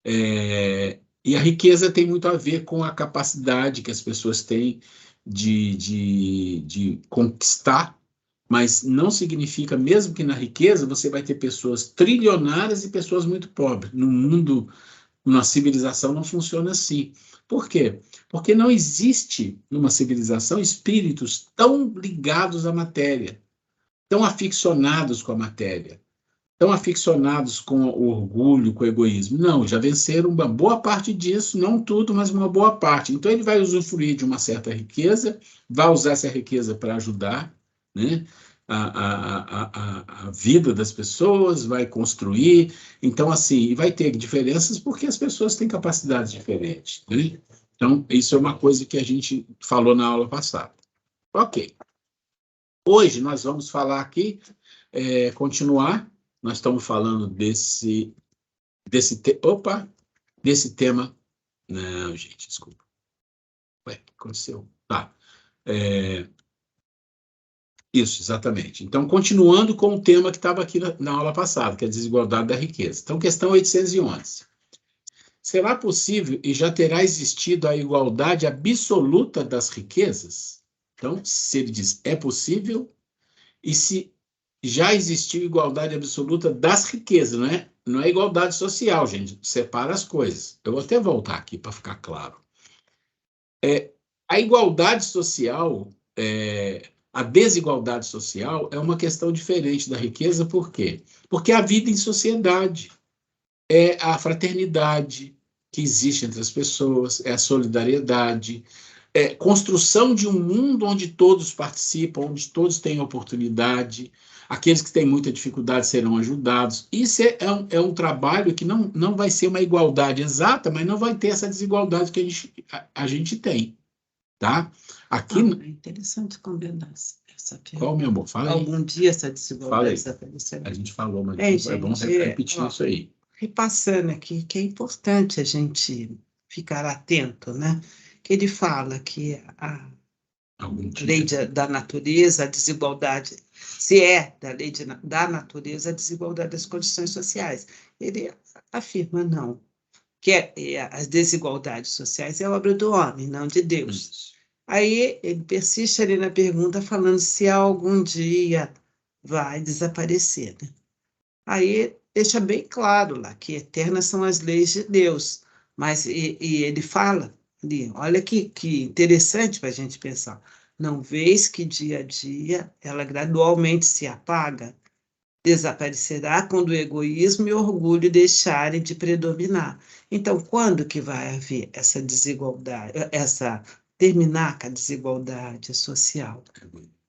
E a riqueza tem muito a ver com a capacidade que as pessoas têm de conquistar, mas não significa, mesmo que na riqueza, você vai ter pessoas trilionárias e pessoas muito pobres. No mundo, na civilização, não funciona assim. Por quê? Porque não existe numa civilização espíritos tão ligados à matéria, tão aficionados com a matéria, tão aficionados com o orgulho, com o egoísmo. Não, já venceram uma boa parte disso, não tudo, mas uma boa parte. Então ele vai usufruir de uma certa riqueza, vai usar essa riqueza para ajudar, né, a vida das pessoas, vai construir. Então, assim, vai ter diferenças porque as pessoas têm capacidades diferentes, né? Então, isso é uma coisa que a gente falou na aula passada. Ok. Hoje nós vamos falar aqui, continuar. Nós estamos falando desse tema. Não, gente, desculpa. Ué, o que aconteceu? Tá. Isso, exatamente. Então, continuando com o tema que estava aqui na aula passada, que é a desigualdade da riqueza. Então, questão 811. Será possível e já terá existido a igualdade absoluta das riquezas? Então, se ele diz é possível, e se já existiu igualdade absoluta das riquezas, não é igualdade social, gente, separa as coisas. Eu vou até voltar aqui para ficar claro. A igualdade social, a desigualdade social é uma questão diferente da riqueza, por quê? Porque a vida em sociedade é a fraternidade que existe entre as pessoas, é a solidariedade, é construção de um mundo onde todos participam, onde todos têm oportunidade, aqueles que têm muita dificuldade serão ajudados. Isso é um trabalho que não vai ser uma igualdade exata, mas não vai ter essa desigualdade que a gente tem, tá? Aqui... é interessante combinar essa pergunta. Qual, meu amor? Fala aí. Algum dia essa desigualdade... A gente falou, mas é bom repetir isso aí. repassando aqui, que é importante a gente ficar atento, né? Que ele fala que a lei da natureza, a desigualdade, se é da lei da natureza, a desigualdade das condições sociais. Ele afirma não, que as desigualdades sociais é obra do homem, não de Deus. Isso. Aí ele persiste ali na pergunta, falando se algum dia vai desaparecer, né? Aí deixa bem claro lá que eternas são as leis de Deus, mas e ele fala ali, olha que interessante para a gente pensar, não vês que dia a dia ela gradualmente se apaga? Desaparecerá quando o egoísmo e o orgulho deixarem de predominar. Então, quando que vai haver essa desigualdade, terminar com a desigualdade social?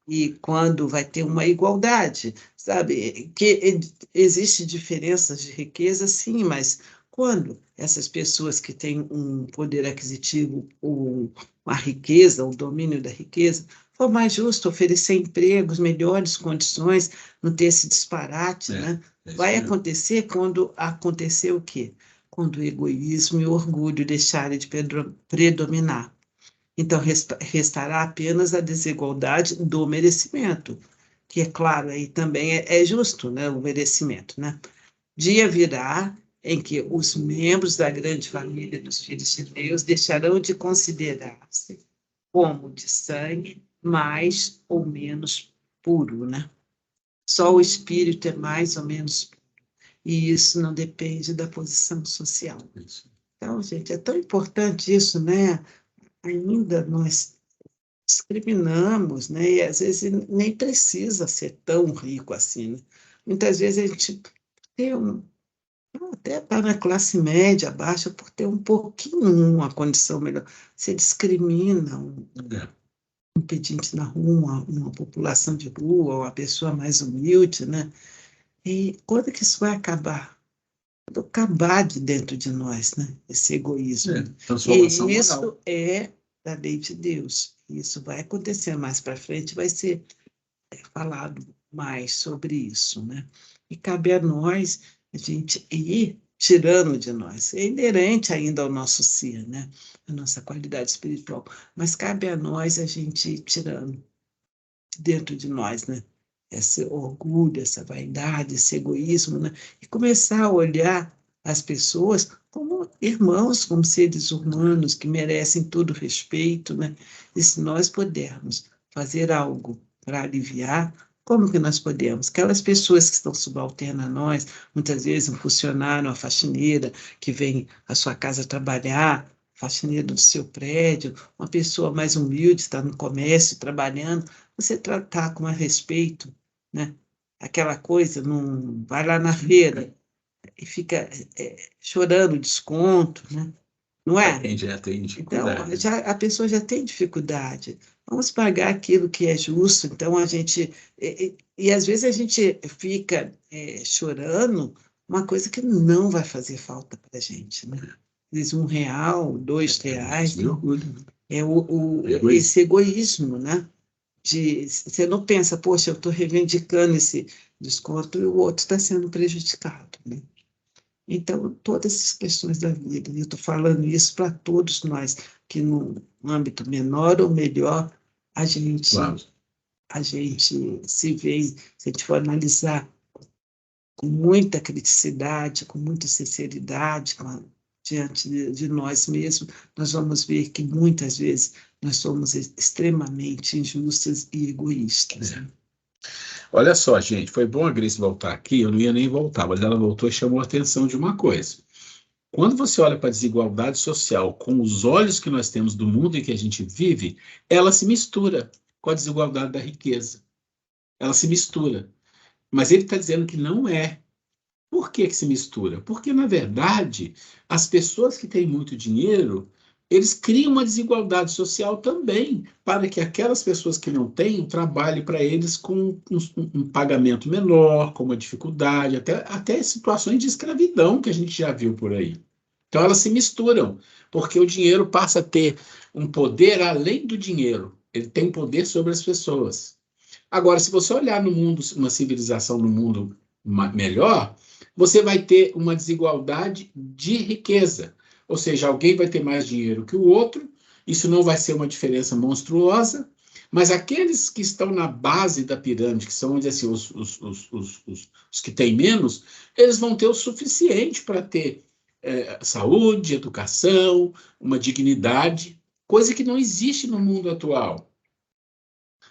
E quando vai ter uma igualdade, sabe? Que existe diferenças de riqueza, sim, mas quando essas pessoas que têm um poder aquisitivo, ou uma riqueza, o domínio da riqueza, for mais justo oferecer empregos, melhores condições, não ter esse disparate, né? Vai acontecer quando acontecer o quê? Quando o egoísmo e o orgulho deixarem de predominar. Então, restará apenas a desigualdade do merecimento, que, é claro, aí também é justo, né, o merecimento, né? Dia virá em que os membros da grande família dos filhos de Deus deixarão de considerar-se como de sangue mais ou menos puro, né? Só o espírito é mais ou menos puro, e isso não depende da posição social. Então, gente, é tão importante isso, né? Ainda nós discriminamos, né? E às vezes nem precisa ser tão rico assim, né? Muitas vezes a gente tem até está na classe média, baixa, por ter um pouquinho uma condição melhor. Você discrimina um pedinte na rua, uma população de rua, uma pessoa mais humilde, né? E quando que isso vai acabar? Quando acabar de dentro de nós, né? Esse egoísmo. Transformação e isso moral. é da lei de Deus. Isso vai acontecer mais para frente, vai ser falado mais sobre isso, né? E cabe a nós a gente ir tirando de nós. É inerente ainda ao nosso ser, né? A nossa qualidade espiritual. Mas cabe a nós a gente ir tirando dentro de nós, né? Esse orgulho, essa vaidade, esse egoísmo, né? E começar a olhar as pessoas como irmãos, como seres humanos que merecem todo respeito, né? E se nós pudermos fazer algo para aliviar, como que nós podemos? Aquelas pessoas que estão subalternas a nós, muitas vezes um funcionário, uma faxineira que vem à sua casa trabalhar, faxineira do seu prédio, uma pessoa mais humilde, está no comércio trabalhando, você tratar com mais respeito, né? Aquela coisa, não vai lá na feira e fica chorando desconto, né? Não é? Já tem Então, dificuldade. a pessoa já tem dificuldade. Vamos pagar aquilo que é justo. Então, a gente... E às vezes a gente fica chorando uma coisa que não vai fazer falta para a gente, né? Às vezes R$1, R$2, esse egoísmo, né? Você não pensa, poxa, eu estou reivindicando esse desconto e o outro está sendo prejudicado, né? Então, todas essas questões da vida, eu estou falando isso para todos nós, que no âmbito menor ou melhor, a gente se vê, se a gente for analisar com muita criticidade, com muita sinceridade, diante de nós mesmos, nós vamos ver que muitas vezes nós somos extremamente injustas e egoístas. Olha só, gente, foi bom a Grace voltar aqui, eu não ia nem voltar, mas ela voltou e chamou a atenção de uma coisa. Quando você olha para a desigualdade social com os olhos que nós temos do mundo em que a gente vive, ela se mistura com a desigualdade da riqueza. Ela se mistura. Mas ele está dizendo que não é. Por que se mistura? Porque, na verdade, as pessoas que têm muito dinheiro, eles criam uma desigualdade social também, para que aquelas pessoas que não têm trabalhem para eles com um pagamento menor, com uma dificuldade, até situações de escravidão que a gente já viu por aí. Então, elas se misturam, porque o dinheiro passa a ter um poder além do dinheiro. Ele tem poder sobre as pessoas. Agora, se você olhar no mundo, uma civilização no mundo melhor, você vai ter uma desigualdade de riqueza. Ou seja, alguém vai ter mais dinheiro que o outro, isso não vai ser uma diferença monstruosa, mas aqueles que estão na base da pirâmide, que são, vamos dizer assim, os que têm menos, eles vão ter o suficiente para ter saúde, educação, uma dignidade, coisa que não existe no mundo atual.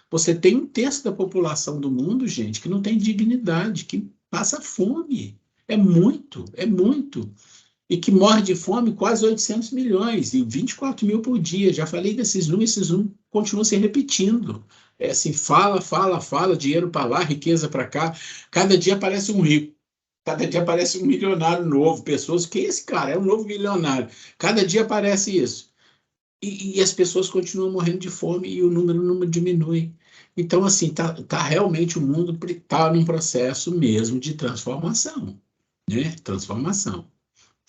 Você tem 1/3 da população do mundo, gente, que não tem dignidade, que passa fome. É muito, é muito. E que morre de fome quase 800 milhões, e 24 mil por dia. Já falei desses números, esses números continuam se repetindo. É assim, fala, dinheiro para lá, riqueza para cá. Cada dia aparece um rico. Cada dia aparece um milionário novo. Pessoas, que esse cara é um novo milionário. Cada dia aparece isso. E as pessoas continuam morrendo de fome e o número não diminui. Então, assim, realmente o mundo está num processo mesmo de transformação, né? Transformação.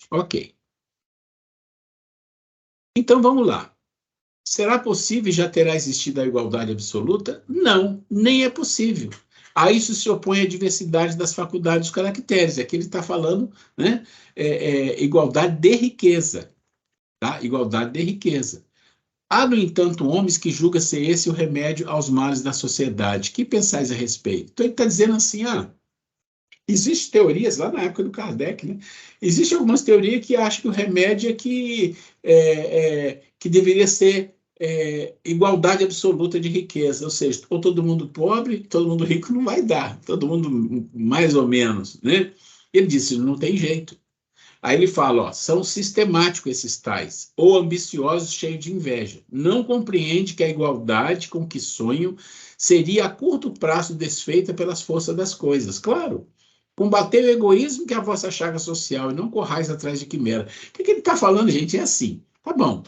Ok. Então, vamos lá. Será possível e já terá existido a igualdade absoluta? Não, nem é possível. A isso se opõe a diversidade das faculdades dos caracteres. Aqui ele está falando, né? Igualdade de riqueza. Tá? Igualdade de riqueza. Há, no entanto, homens que julgam ser esse o remédio aos males da sociedade. Que pensais a respeito? Então, ele está dizendo assim, existem teorias, lá na época do Kardec, né? Existem algumas teorias que acham que o remédio é que deveria ser igualdade absoluta de riqueza, ou seja, ou todo mundo pobre, todo mundo rico não vai dar, todo mundo mais ou menos, né? Ele disse, não tem jeito. Aí ele fala, são sistemáticos esses tais, ou ambiciosos, cheios de inveja. Não compreende que a igualdade com que sonham seria a curto prazo desfeita pelas forças das coisas. Claro, combater o egoísmo que é a vossa chaga social e não corrais atrás de quimera. O que ele está falando, gente? É assim, tá bom,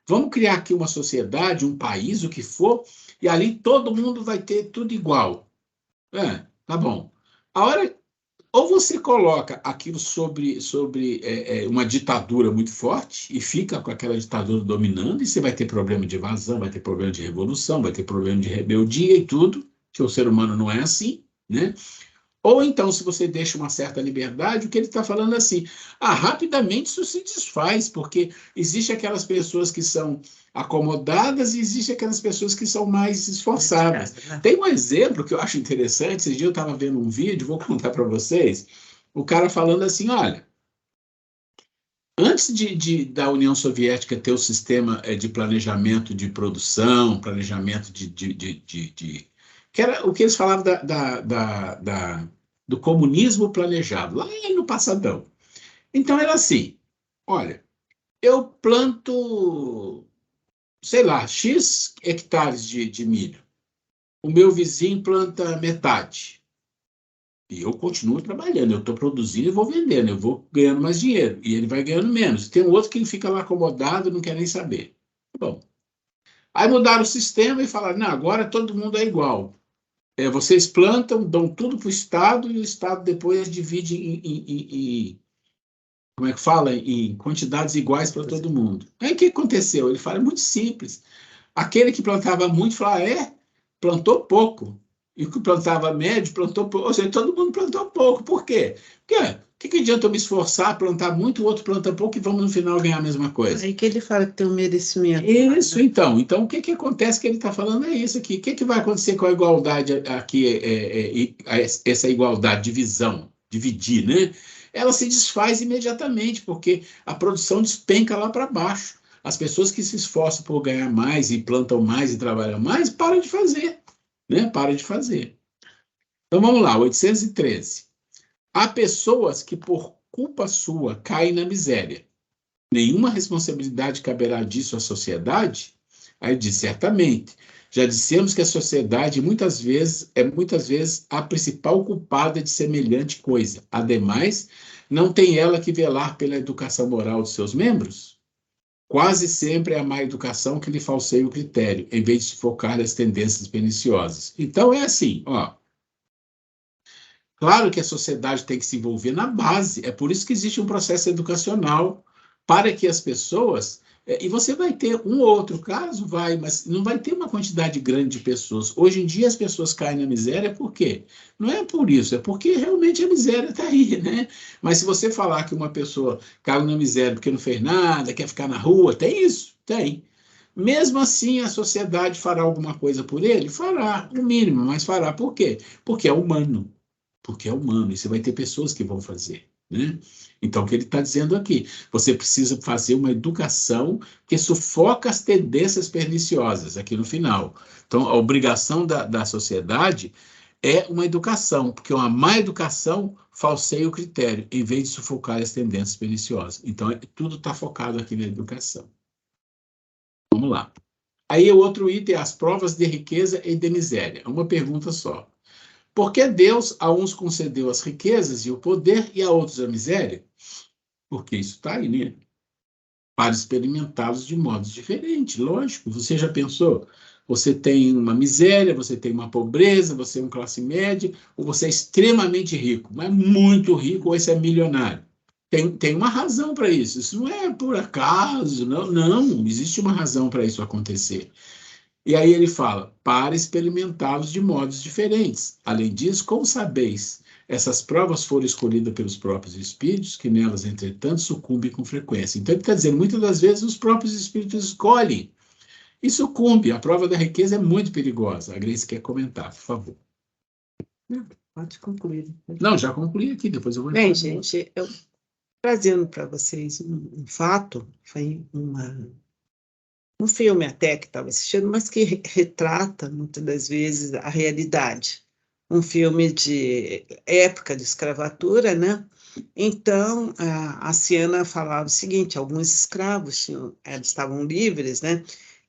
vamos criar aqui uma sociedade, um país, o que for, e ali todo mundo vai ter tudo igual. Tá bom. A hora... Ou você coloca aquilo sobre uma ditadura muito forte e fica com aquela ditadura dominando, e você vai ter problema de evasão, vai ter problema de revolução, vai ter problema de rebeldia e tudo, que o ser humano não é assim, né? Ou então, se você deixa uma certa liberdade, o que ele está falando é assim, rapidamente isso se desfaz, porque existem aquelas pessoas que são acomodadas e existem aquelas pessoas que são mais esforçadas. Tem um exemplo que eu acho interessante, esse dia eu estava vendo um vídeo, vou contar para vocês, o cara falando assim, olha, antes da União Soviética ter o sistema de planejamento de produção, planejamento que era o que eles falavam do comunismo planejado, lá no passadão. Então era assim, olha, eu planto, sei lá, X hectares de milho. O meu vizinho planta metade. E eu continuo trabalhando, eu estou produzindo e vou vendendo, eu vou ganhando mais dinheiro, e ele vai ganhando menos. Tem um outro que fica lá acomodado, não quer nem saber. Bom, aí mudaram o sistema e falaram, não, agora todo mundo é igual. Vocês plantam, dão tudo para o Estado, e o Estado depois divide em como é que fala? Em quantidades iguais para todo mundo. Aí o que aconteceu? Ele fala, é muito simples. Aquele que plantava muito, fala, plantou pouco. E o que plantava médio, plantou pouco. Ou seja, todo mundo plantou pouco. Por quê? Porque o que adianta eu me esforçar, plantar muito, o outro planta pouco e vamos no final ganhar a mesma coisa? Aí que ele fala que tem um merecimento. Isso, então. Então, o que acontece que ele está falando é isso aqui. O que vai acontecer com a igualdade aqui, essa igualdade de visão, dividir, né? Ela se desfaz imediatamente, porque a produção despenca lá para baixo. As pessoas que se esforçam por ganhar mais e plantam mais e trabalham mais, param de fazer, né? Param de fazer. Então, vamos lá, 813. Há pessoas que, por culpa sua, caem na miséria. Nenhuma responsabilidade caberá disso à sociedade? Aí diz, certamente. Já dissemos que a sociedade muitas vezes a principal culpada de semelhante coisa. Ademais, não tem ela que velar pela educação moral de seus membros? Quase sempre é a má educação que lhe falseia o critério, em vez de se focar nas tendências perniciosas. Então é assim, claro que a sociedade tem que se envolver na base, é por isso que existe um processo educacional para que as pessoas E você vai ter um ou outro caso, mas não vai ter uma quantidade grande de pessoas. Hoje em dia as pessoas caem na miséria por quê? Não é por isso, é porque realmente a miséria está aí, né? Mas se você falar que uma pessoa caiu na miséria porque não fez nada, quer ficar na rua, tem isso? Tem. Mesmo assim, a sociedade fará alguma coisa por ele? Fará, o mínimo, mas fará. Por quê? Porque é humano. Porque é humano, e você vai ter pessoas que vão fazer, né? Então, o que ele está dizendo aqui, você precisa fazer uma educação que sufoca as tendências perniciosas aqui no final. Então, a obrigação da sociedade é uma educação, porque uma má educação falseia o critério, em vez de sufocar as tendências perniciosas. Então, tudo está focado aqui na educação. Vamos lá. Aí, o outro item é as provas de riqueza e de miséria. Uma pergunta só. Por que Deus a uns concedeu as riquezas e o poder e a outros a miséria? Porque isso está aí, né? Para experimentá-los de modos diferentes, lógico. Você já pensou? Você tem uma miséria, você tem uma pobreza, você é uma classe média, ou você é extremamente rico, mas muito rico, ou você é milionário. Tem uma razão para isso. Isso não é por acaso, não, não. Existe uma razão para isso acontecer. E aí ele fala, para experimentá-los de modos diferentes. Além disso, como sabeis, essas provas foram escolhidas pelos próprios espíritos, que nelas, entretanto, sucumbem com frequência. Então ele está dizendo, muitas das vezes os próprios espíritos escolhem e sucumbem. A prova da riqueza é muito perigosa. A Grace quer comentar, por favor. Pode concluir. Não, já concluí aqui, depois eu vou... Bem, gente, eu trazendo para vocês um fato, foi um filme até que estava assistindo, mas que retrata, muitas das vezes, a realidade. Um filme de época de escravatura, né? Então, a Siena falava o seguinte, alguns escravos estavam livres, né?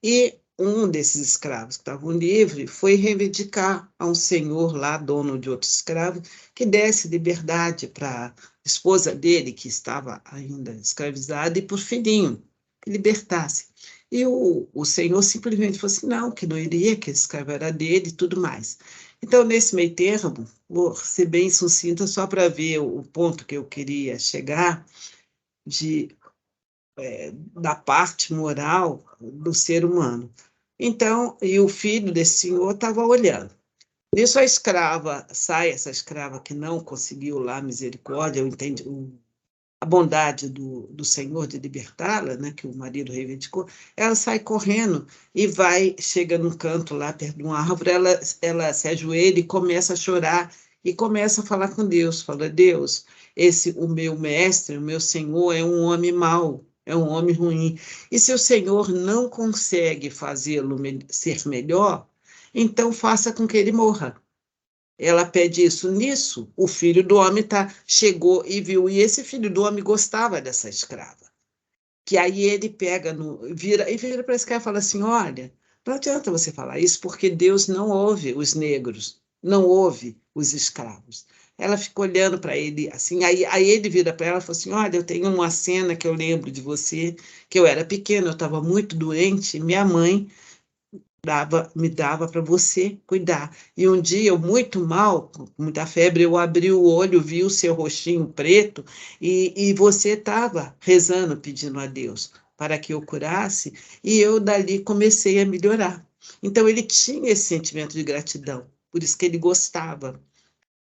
E um desses escravos que estavam livres foi reivindicar a um senhor lá, dono de outro escravo, que desse liberdade para a esposa dele, que estava ainda escravizada, e por filhinho, que libertasse. E o senhor simplesmente falou assim, não, que não iria, que esse escravo era dele e tudo mais. Então, nesse meio termo, vou ser bem sucinta só para ver o ponto que eu queria chegar da parte moral do ser humano. Então, e o filho desse senhor estava olhando. Nisso a escrava, sai essa escrava que não conseguiu lá misericórdia, eu entendi, a bondade do Senhor de libertá-la, né, que o marido reivindicou, ela sai correndo e chega num canto lá perto de uma árvore, ela se ajoelha e começa a chorar e começa a falar com Deus, fala, Deus, o meu mestre, o meu Senhor é um homem mau, é um homem ruim, e se o Senhor não consegue fazê-lo ser melhor, então faça com que ele morra. Ela pede isso. Nisso, o filho do homem chegou e viu, e esse filho do homem gostava dessa escrava. Que aí ele vira para a escrava e fala assim, olha, não adianta você falar isso, porque Deus não ouve os negros, não ouve os escravos. Ela ficou olhando para ele assim, aí ele vira para ela e falou assim, olha, eu tenho uma cena que eu lembro de você, que eu era pequena, eu estava muito doente, minha mãe me dava para você cuidar. E um dia, eu muito mal, com muita febre, eu abri o olho, vi o seu rostinho preto e você estava rezando, pedindo a Deus para que eu curasse, e eu dali comecei a melhorar. Então, ele tinha esse sentimento de gratidão, por isso que ele gostava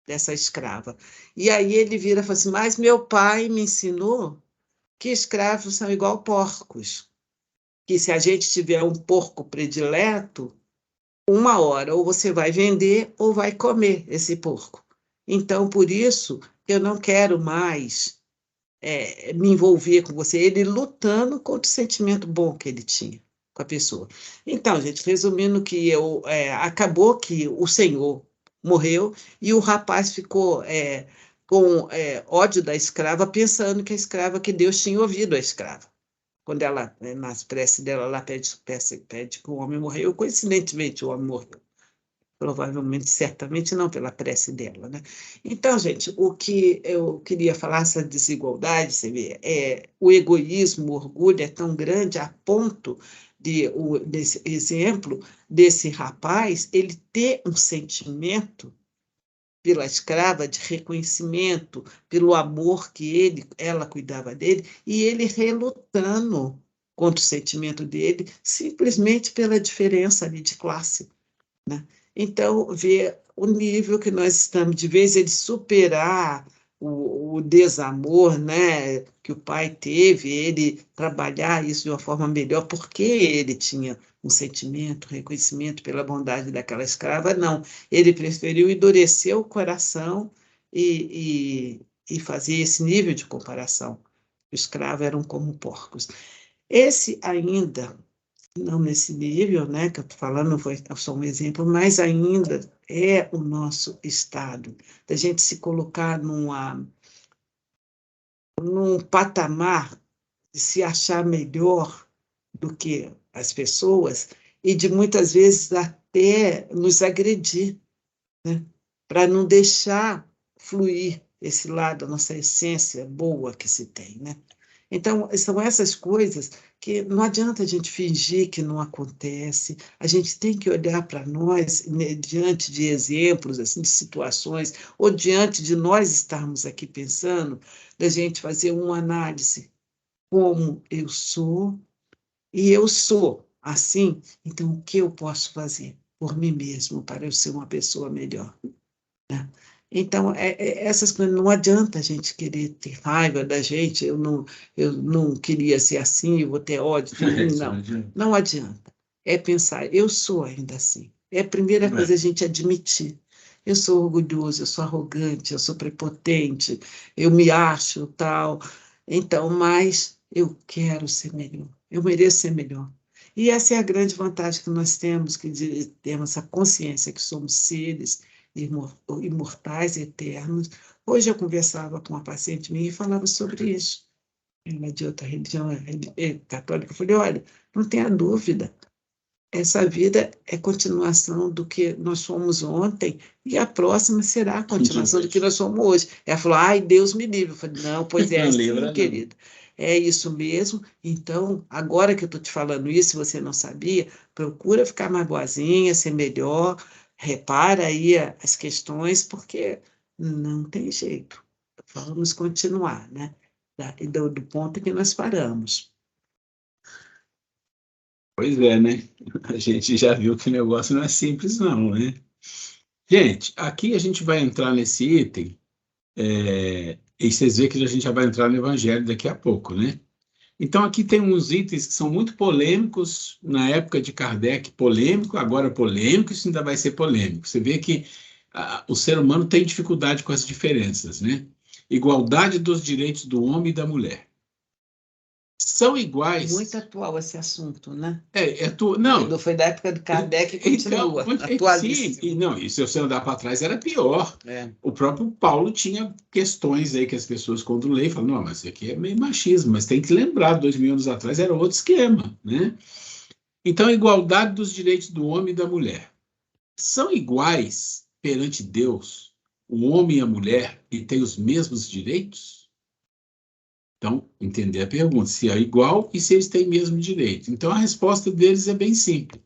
dessa escrava. E aí ele vira e fala assim, mas meu pai me ensinou que escravos são igual porcos, que se a gente tiver um porco predileto, uma hora ou você vai vender ou vai comer esse porco. Então, por isso, eu não quero mais me envolver com você. Ele lutando contra o sentimento bom que ele tinha com a pessoa. Então, gente, resumindo que acabou que o senhor morreu e o rapaz ficou com ódio da escrava, pensando que a escrava, que Deus tinha ouvido a escrava. Quando ela, nas preces dela, ela pede que o homem morreu, coincidentemente o homem morreu. Provavelmente, certamente não, pela prece dela, né? Então, gente, o que eu queria falar, essa desigualdade, você vê, o egoísmo, o orgulho é tão grande a ponto desse exemplo desse rapaz, ele ter um sentimento pela escrava de reconhecimento, pelo amor que ela cuidava dele, e ele relutando contra o sentimento dele, simplesmente pela diferença ali de classe, né? Então, ver o nível que nós estamos, de vez ele superar o desamor, né, que o pai teve, ele trabalhar isso de uma forma melhor, porque ele tinha um sentimento, reconhecimento pela bondade daquela escrava, não. Ele preferiu endurecer o coração e fazer esse nível de comparação. Os escravos eram como porcos. Esse ainda, não nesse nível, né, que eu estou falando, foi só um exemplo, mas ainda é o nosso estado, da gente se colocar num patamar de se achar melhor do que as pessoas e de muitas vezes até nos agredir, né, para não deixar fluir esse lado, a nossa essência boa que se tem, né? Então, são essas coisas que não adianta a gente fingir que não acontece, a gente tem que olhar para nós, né, diante de exemplos, assim, de situações, ou diante de nós estarmos aqui pensando, da gente fazer uma análise, como eu sou, e eu sou assim, então o que eu posso fazer por mim mesmo para eu ser uma pessoa melhor, né? Então, essas coisas, não adianta a gente querer ter raiva da gente, eu não queria ser assim, eu vou ter ódio de mim, não. Não adianta. É pensar, eu sou ainda assim. É a primeira coisa a gente admitir. Eu sou orgulhoso, eu sou arrogante, eu sou prepotente, eu me acho tal. Então, mas eu quero ser melhor, eu mereço ser melhor. E essa é a grande vantagem que nós temos, que temos a consciência que somos seres imortais, eternos. Hoje eu conversava com uma paciente minha e falava sobre isso. Ela é de outra religião, católica. Eu falei, olha, não tenha dúvida, essa vida é continuação do que nós fomos ontem e a próxima será a continuação do que nós somos hoje. Ela falou, ai, Deus me livre. Eu falei, não, pois é, sim, querido. É isso mesmo. Então, agora que eu estou te falando isso, se você não sabia, procura ficar mais boazinha, ser melhor, repara aí as questões, porque não tem jeito. Vamos continuar, né? Do ponto que nós paramos. Pois é, né? A gente já viu que o negócio não é simples, não, né? Gente, aqui a gente vai entrar nesse item, e vocês veem que a gente já vai entrar no Evangelho daqui a pouco, né? Então, aqui tem uns itens que são muito polêmicos, na época de Kardec, polêmico, agora polêmico, isso ainda vai ser polêmico. Você vê que o ser humano tem dificuldade com as diferenças, né? Igualdade dos direitos do homem e da mulher. São iguais. Muito atual esse assunto, né? Não. Foi da época do Kardec e continua atualíssimo. Sim, e se você andar para trás era pior. O próprio Paulo tinha questões aí que as pessoas, quando leem, falam, não, mas isso aqui é meio machismo, mas tem que lembrar, 2000 anos atrás era outro esquema, né? Então, a igualdade dos direitos do homem e da mulher. São iguais perante Deus, o homem e a mulher, e têm os mesmos direitos? Então, entender a pergunta, se é igual e se eles têm o mesmo direito. Então, a resposta deles é bem simples.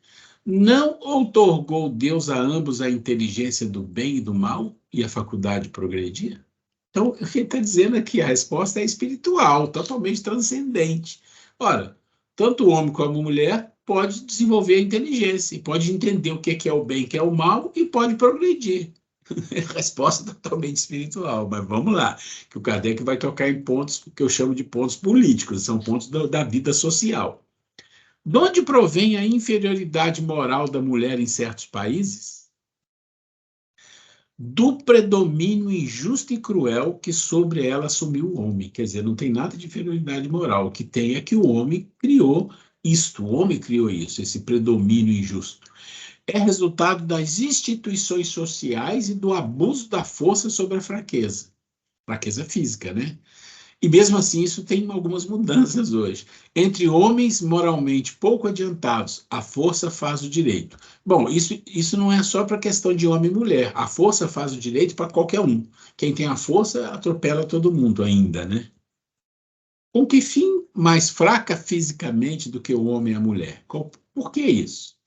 Não outorgou Deus a ambos a inteligência do bem e do mal e a faculdade de progredir? Então, o que ele está dizendo aqui, a resposta é espiritual, totalmente transcendente. Ora, tanto o homem como a mulher pode desenvolver a inteligência, e pode entender o que é o bem e o que é o mal, e pode progredir. Resposta totalmente espiritual, mas vamos lá, que o Kardec vai tocar em pontos que eu chamo de pontos políticos, são pontos da vida social. De onde provém a inferioridade moral da mulher em certos países? Do predomínio injusto e cruel que sobre ela assumiu o homem. Quer dizer, não tem nada de inferioridade moral, o que tem é que o homem criou isto, o homem criou isso, esse predomínio injusto. É resultado das instituições sociais e do abuso da força sobre a fraqueza física, né? E mesmo assim isso tem algumas mudanças hoje. Entre homens moralmente pouco adiantados, a força faz o direito. Bom, isso não é só para questão de homem e mulher, a força faz o direito para qualquer um. Quem tem a força atropela todo mundo ainda, né? Com que fim mais fraca fisicamente do que o homem e a mulher? Por que isso?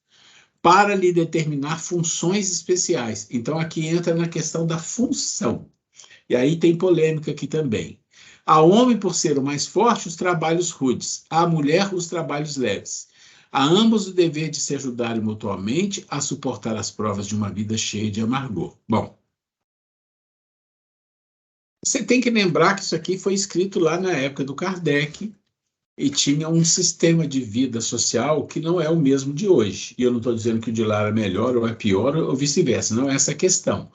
Para lhe determinar funções especiais. Então, aqui entra na questão da função. E aí tem polêmica aqui também. Ao homem, por ser o mais forte, os trabalhos rudes, à mulher, os trabalhos leves. A ambos o dever de se ajudarem mutuamente a suportar as provas de uma vida cheia de amargor. Bom, você tem que lembrar que isso aqui foi escrito lá na época do Kardec e tinha um sistema de vida social que não é o mesmo de hoje. E eu não estou dizendo que o de lá é melhor ou é pior ou vice-versa, não é essa a questão.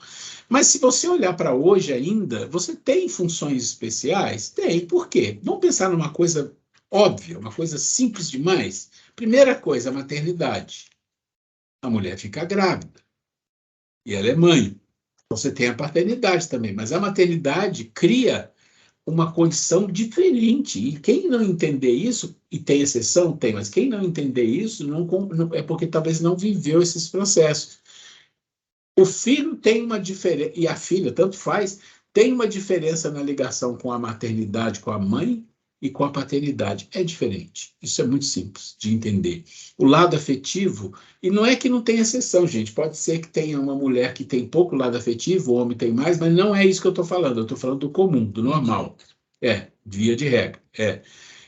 Mas se você olhar para hoje ainda, você tem funções especiais? Tem. Por quê? Vamos pensar numa coisa óbvia, uma coisa simples demais. Primeira coisa, a maternidade. A mulher fica grávida e ela é mãe. Você tem a paternidade também, mas a maternidade cria uma condição diferente. E quem não entender isso, e tem exceção, tem, mas quem não entender isso é porque talvez não viveu esses processos. O filho tem uma diferença, e a filha, tanto faz, tem uma diferença na ligação com a maternidade, com a mãe e com a paternidade. É diferente. Isso é muito simples de entender. O lado afetivo, e não é que não tem exceção, gente. Pode ser que tenha uma mulher que tem pouco lado afetivo, o homem tem mais, mas não é isso que eu estou falando. Eu estou falando do comum, do normal. Via de regra.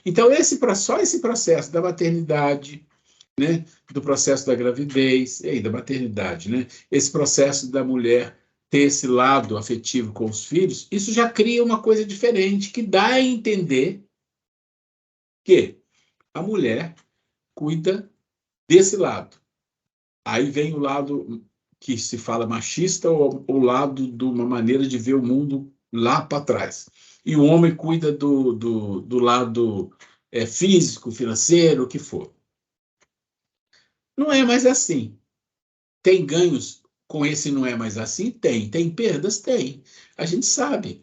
Então, só esse processo da maternidade, né, do processo da gravidez, e da maternidade, né, esse processo da mulher ter esse lado afetivo com os filhos, isso já cria uma coisa diferente, que dá a entender que a mulher cuida desse lado. Aí vem o lado que se fala machista, ou o lado de uma maneira de ver o mundo lá para trás. E o homem cuida do lado físico, financeiro, o que for. Não é mais assim. Tem ganhos com esse não é mais assim? Tem. Tem perdas? Tem. A gente sabe.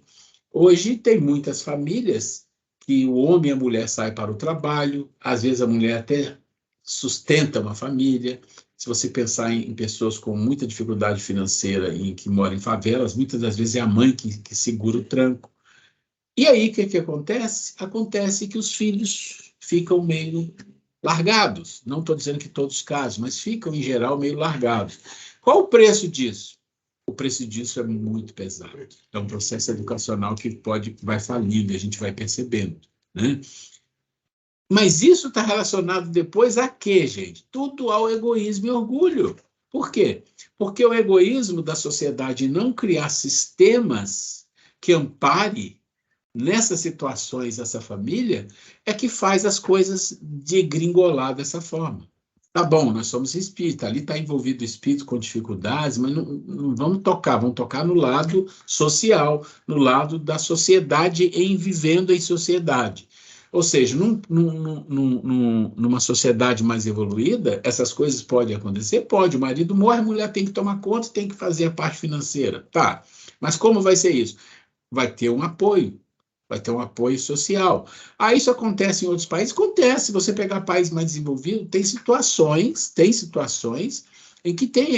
Hoje tem muitas famílias que o homem e a mulher saem para o trabalho, às vezes a mulher até sustenta uma família. Se você pensar em pessoas com muita dificuldade financeira e que moram em favelas, muitas das vezes é a mãe que segura o tranco. E aí, o que acontece? Acontece que os filhos ficam meio largados. Não estou dizendo que todos os casos, mas ficam, em geral, meio largados. Qual o preço disso? O preço disso é muito pesado. É um processo educacional que vai falindo, e a gente vai percebendo, né? Mas isso está relacionado depois a quê, gente? Tudo ao egoísmo e orgulho. Por quê? Porque o egoísmo da sociedade não criar sistemas que ampare nessas situações essa família é que faz as coisas degringolar dessa forma. Tá bom, nós somos espíritas, ali está envolvido o espírito com dificuldades, mas não vamos tocar no lado social, no lado da sociedade vivendo em sociedade. Ou seja, numa sociedade mais evoluída, essas coisas podem acontecer? Pode. O marido morre, a mulher tem que tomar conta, tem que fazer a parte financeira. Tá. Mas como vai ser isso? Vai ter um apoio. Vai ter um apoio social. Isso acontece em outros países? Acontece. Se você pegar países mais desenvolvidos, tem situações em que tem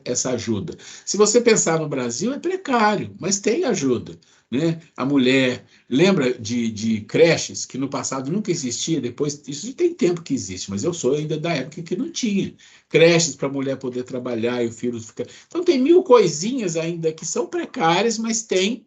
essa ajuda. Se você pensar no Brasil, é precário, mas tem ajuda, né? A mulher, lembra de creches que no passado nunca existia, depois, isso tem tempo que existe, mas eu sou ainda da época que não tinha. Creches para a mulher poder trabalhar e o filho ficar... Então tem mil coisinhas ainda que são precárias, mas tem,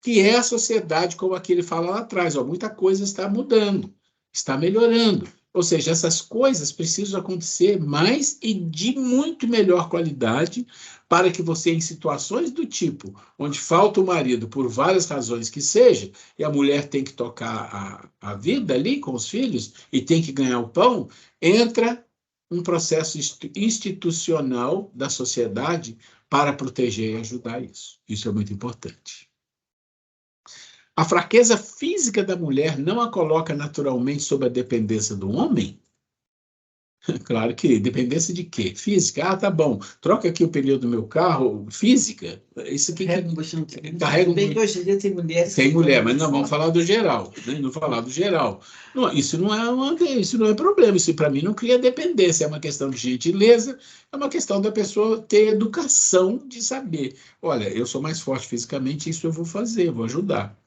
que é a sociedade, como aquele fala lá atrás, muita coisa está mudando, está melhorando. Ou seja, essas coisas precisam acontecer mais e de muito melhor qualidade para que você, em situações do tipo, onde falta o marido por várias razões que seja, e a mulher tem que tocar a vida ali com os filhos e tem que ganhar o pão, entra um processo institucional da sociedade para proteger e ajudar isso. Isso é muito importante. A fraqueza física da mulher não a coloca naturalmente sob a dependência do homem? Claro que dependência de quê? Física? Tá bom. Troca aqui o pneu do meu carro. Física? Isso aqui carrega bem que hoje em dia tem mulheres. Tem mulher, mas não vamos falar do geral, né? Não falar do geral. Não, isso não é problema. Isso para mim não cria dependência. É uma questão de gentileza. É uma questão da pessoa ter educação de saber. Olha, eu sou mais forte fisicamente, isso eu vou fazer, vou ajudar.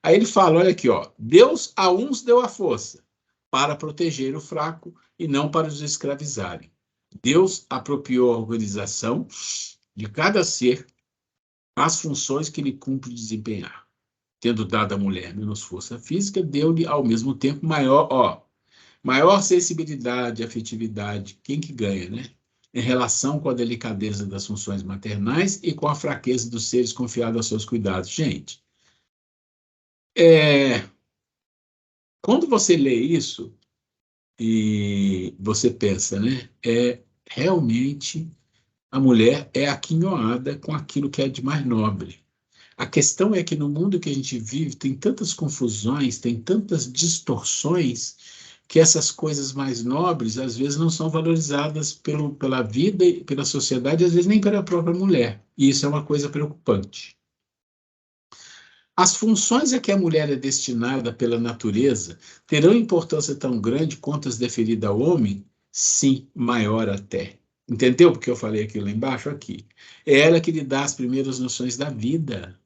Aí ele fala, olha aqui, Deus a uns deu a força para proteger o fraco e não para os escravizarem. Deus apropriou a organização de cada ser às funções que ele cumpre desempenhar. tendo dado à mulher menos força física, deu-lhe ao mesmo tempo maior sensibilidade, afetividade. Quem que ganha, né? Em relação com a delicadeza das funções maternais e com a fraqueza dos seres confiados aos seus cuidados. Gente, quando você lê isso e você pensa, né? Realmente a mulher é aquinhoada com aquilo que é de mais nobre. A questão é que no mundo que a gente vive tem tantas confusões, tem tantas distorções, que essas coisas mais nobres às vezes não são valorizadas pela vida e pela sociedade, às vezes nem pela própria mulher. E isso é uma coisa preocupante. As funções a que a mulher é destinada pela natureza terão importância tão grande quanto as deferidas ao homem? Sim, maior até. Entendeu porque eu falei aquilo lá embaixo? Aqui. É ela que lhe dá as primeiras noções da vida.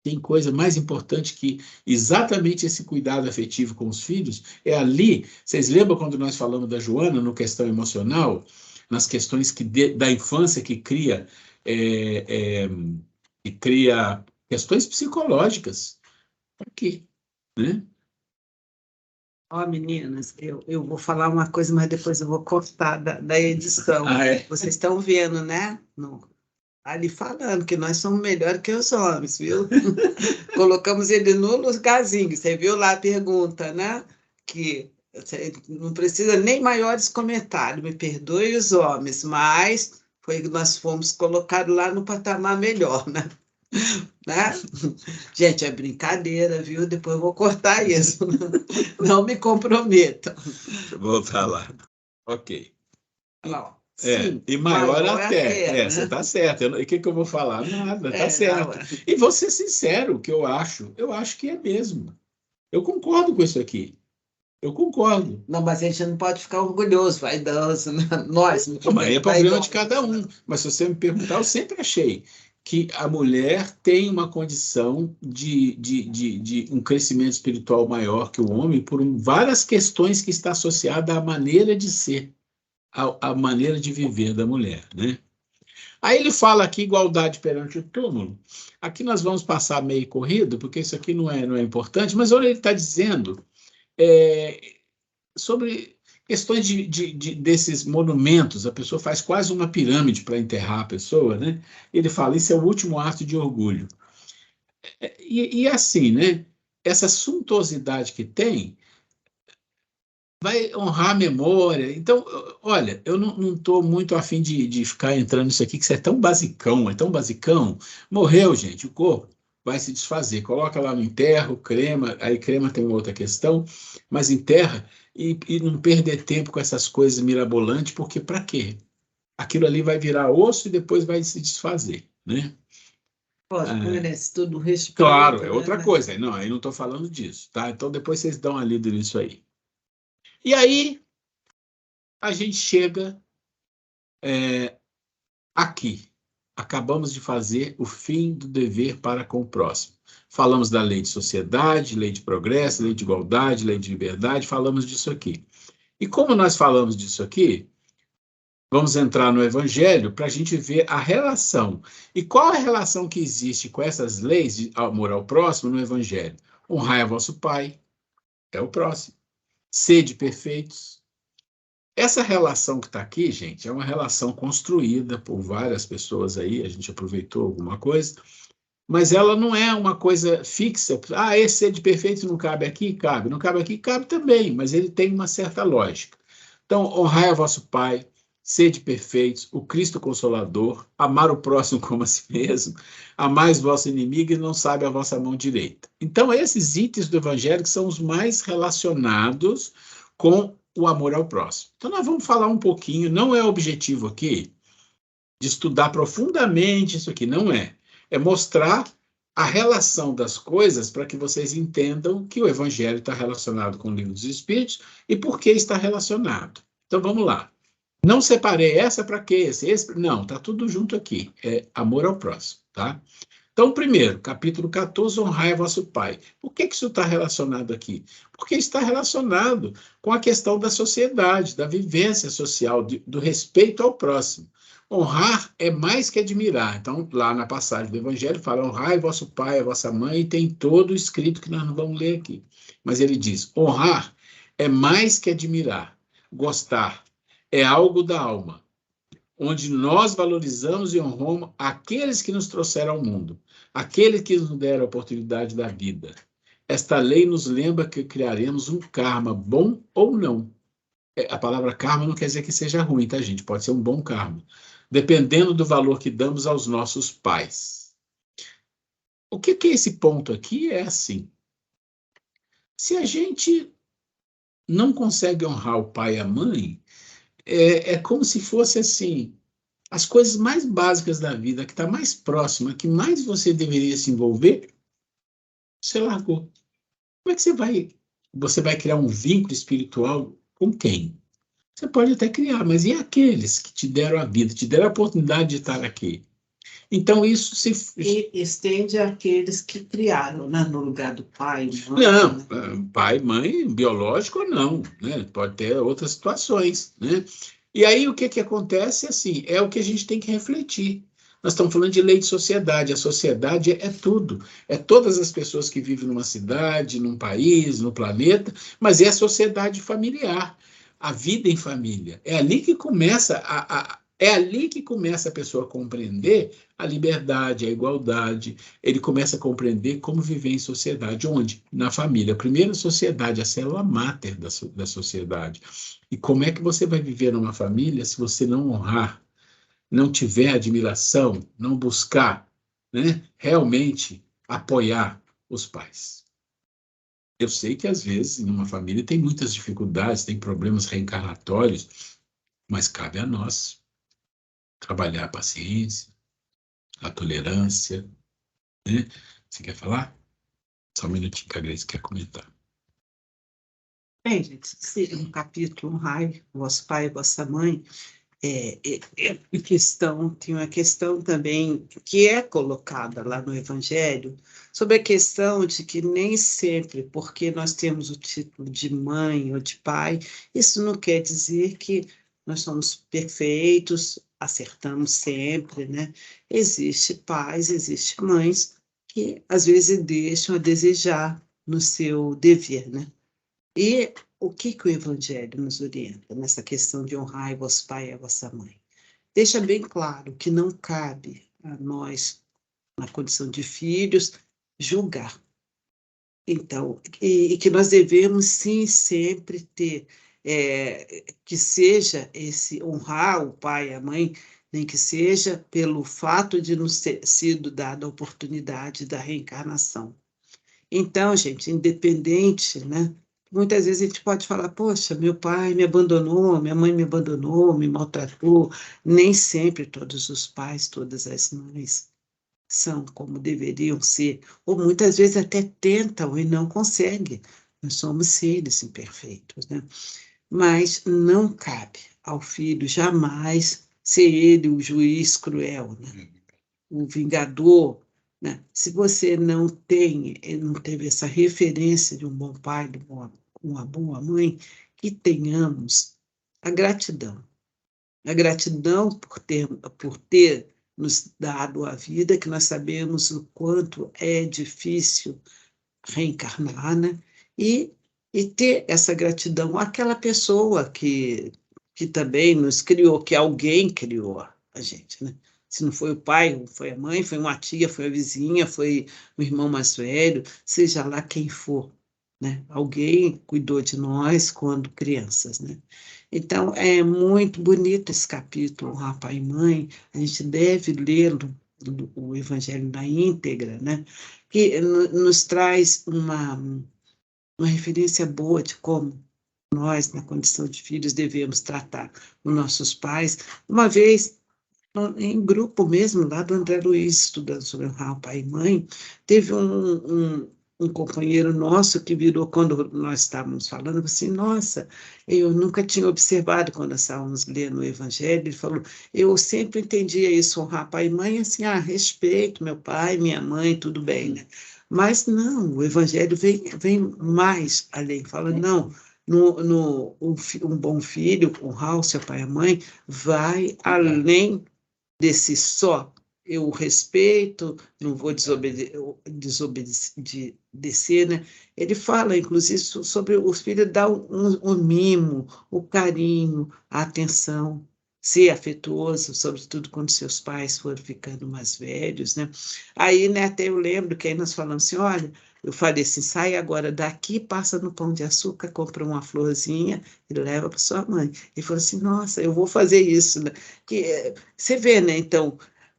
Tem coisa mais importante que exatamente esse cuidado afetivo com os filhos. É ali, vocês lembram quando nós falamos da Joana no questão emocional? Nas questões da infância que cria questões psicológicas. Aqui, né? Ó, meninas, eu vou falar uma coisa, mas depois eu vou cortar da edição. Vocês estão vendo, né? Ali falando que nós somos melhores que os homens, viu? Colocamos ele no lugarzinho. Você viu lá a pergunta, né? Que você não precisa nem maiores comentários, me perdoe os homens, mas nós fomos colocados lá no patamar melhor, né? Gente, é brincadeira, viu? Depois eu vou cortar isso. Não me comprometam. Vou voltar lá. Ok. Não. Sim, e maior até. Você está certo. O que eu vou falar? Nada, está certo. E vou ser sincero, o que eu acho que é mesmo. Eu concordo com isso aqui. Eu concordo. Não, mas a gente não pode ficar orgulhoso, vaidoso, né? Nós. Mas é problema de cada um. Mas se você me perguntar, eu sempre achei que a mulher tem uma condição de um crescimento espiritual maior que o homem por várias questões que está associada à maneira de ser, à maneira de viver da mulher, né? Aí ele fala aqui igualdade perante o túmulo. Aqui nós vamos passar meio corrido, porque isso aqui não é importante, mas olha, ele está dizendo sobre questões desses monumentos. A pessoa faz quase uma pirâmide para enterrar a pessoa, né? Ele fala, isso é o último ato de orgulho. E assim, né? Essa suntuosidade que tem vai honrar a memória. Então, olha, eu não estou muito afim de ficar entrando nisso aqui, que isso é tão basicão. Morreu, gente, o corpo vai se desfazer. Coloca lá no enterro, crema, aí crema tem uma outra questão, mas enterra e não perder tempo com essas coisas mirabolantes, porque para quê? Aquilo ali vai virar osso e depois vai se desfazer, né? Merece tudo respeito. Claro, é outra coisa. Não, aí não estou falando disso, tá? Então depois vocês dão uma lida nisso aí. E aí, a gente chega aqui. Acabamos de fazer o fim do dever para com o próximo. Falamos da lei de sociedade, lei de progresso, lei de igualdade, lei de liberdade, falamos disso aqui. E como nós falamos disso aqui, vamos entrar no Evangelho para a gente ver a relação. E qual é a relação que existe com essas leis de amor ao próximo no Evangelho? Honrai a vosso Pai, é o próximo. Sede perfeitos. Essa relação que está aqui, gente, é uma relação construída por várias pessoas aí, a gente aproveitou alguma coisa, mas ela não é uma coisa fixa. Esse sede perfeito não cabe aqui? Cabe. Não cabe aqui? Cabe também, mas ele tem uma certa lógica. Então, honrai a vosso Pai, sede perfeitos, o Cristo Consolador, amar o próximo como a si mesmo, amais vosso inimigo e não sabe a vossa mão direita. Então, esses itens do Evangelho são os mais relacionados com o amor ao próximo. Então, nós vamos falar um pouquinho, não é o objetivo aqui de estudar profundamente isso aqui, não é. É mostrar a relação das coisas para que vocês entendam que o Evangelho está relacionado com o Livro dos Espíritos e por que está relacionado. Então, vamos lá. Não separei essa para quê? Esse? Não, está tudo junto aqui. É amor ao próximo, tá? Então, primeiro, capítulo 14, honrai a vosso Pai. Por que isso está relacionado aqui? Porque está relacionado com a questão da sociedade, da vivência social, do respeito ao próximo. Honrar é mais que admirar. Então, lá na passagem do Evangelho, fala: honrai vosso pai, a vossa mãe, e tem todo o escrito que nós não vamos ler aqui. Mas ele diz: honrar é mais que admirar. Gostar é algo da alma, onde nós valorizamos e honramos aqueles que nos trouxeram ao mundo, aqueles que nos deram a oportunidade da vida. Esta lei nos lembra que criaremos um karma, bom ou não. A palavra karma não quer dizer que seja ruim, tá, gente? Pode ser um bom karma, dependendo do valor que damos aos nossos pais. O que é esse ponto aqui? É assim: se a gente não consegue honrar o pai e a mãe, é como se fosse assim, as coisas mais básicas da vida, que está mais próxima, que mais você deveria se envolver, você largou. Como é que você vai criar um vínculo espiritual com quem? Você pode até criar, mas e aqueles que te deram a vida, te deram a oportunidade de estar aqui? Então, isso se... E estende àqueles que criaram, né, no lugar do pai, mãe, Não, né? pai, mãe, biológico ou não, né? Pode ter outras situações, né? E aí, o que acontece, assim, é o que a gente tem que refletir. Nós estamos falando de lei de sociedade. A sociedade é tudo. É todas as pessoas que vivem numa cidade, num país, no planeta, mas é a sociedade familiar, a vida em família. É ali que começa é ali que começa a pessoa a compreender a liberdade, a igualdade. Ele começa a compreender como viver em sociedade. Onde? Na família. A primeira sociedade, a célula máter da sociedade. E como é que você vai viver numa família se você não honrar, não tiver admiração, não buscar, né, realmente apoiar os pais? Eu sei que, às vezes, numa família tem muitas dificuldades, tem problemas reencarnatórios, mas cabe a nós trabalhar a paciência, a tolerância, né? Você quer falar? Só um minutinho que a Grace quer comentar. Bem, gente, no capítulo honrai vosso pai e vossa mãe, tem uma questão também que é colocada lá no Evangelho, sobre a questão de que nem sempre, porque nós temos o título de mãe ou de pai, isso não quer dizer que nós somos perfeitos, acertamos sempre, né? Existe pais, existe mães que às vezes deixam a desejar no seu dever, né? E o que o Evangelho nos orienta nessa questão de honrar vosso pai e a vossa mãe? Deixa bem claro que não cabe a nós, na condição de filhos, julgar. Então, e que nós devemos, sim, sempre ter, que seja esse honrar o pai e a mãe, nem que seja pelo fato de nos ter sido dada a oportunidade da reencarnação. Então, gente, independente, né? Muitas vezes a gente pode falar: poxa, meu pai me abandonou, minha mãe me abandonou, me maltratou. Nem sempre todos os pais, todas as mães são como deveriam ser, ou muitas vezes até tentam e não conseguem. Nós somos seres imperfeitos, né? Mas não cabe ao filho jamais ser ele o juiz cruel, né? O vingador, né? Se você não teve essa referência de um bom pai, de uma boa mãe, que tenhamos a gratidão por ter nos dado a vida, que nós sabemos o quanto é difícil reencarnar, né? E ter essa gratidão àquela pessoa que também nos criou, que alguém criou a gente, né? Se não foi o pai, foi a mãe, foi uma tia, foi a vizinha, foi o irmão mais velho, seja lá quem for, né? Alguém cuidou de nós quando crianças, né? Então, é muito bonito esse capítulo, Honrar Pai e Mãe. A gente deve lê-lo, o Evangelho na íntegra, né? Que nos traz uma referência boa de como nós, na condição de filhos, devemos tratar os nossos pais. Uma vez, em grupo mesmo, lá do André Luiz, estudando sobre honrar o pai e mãe, teve um companheiro nosso que virou, quando nós estávamos falando, assim: nossa, eu nunca tinha observado quando nós estávamos lendo o Evangelho. Ele falou: eu sempre entendia isso, honrar pai e mãe, assim, respeito meu pai, minha mãe, tudo bem, né? Mas não, o Evangelho vem mais além, fala: não, um bom filho, honrar o seu pai e a mãe, vai além desse só. Eu respeito, não vou desobedecer, né? Ele fala, inclusive, sobre o filho dar o mimo, o carinho, a atenção, ser afetuoso, sobretudo quando seus pais foram ficando mais velhos, né? Aí, né, até eu lembro que aí nós falamos assim, olha, eu falei assim, sai agora daqui, passa no Pão de Açúcar, compra uma florzinha e leva para sua mãe. Ele falou assim, nossa, eu vou fazer isso, né? Você vê, né, então,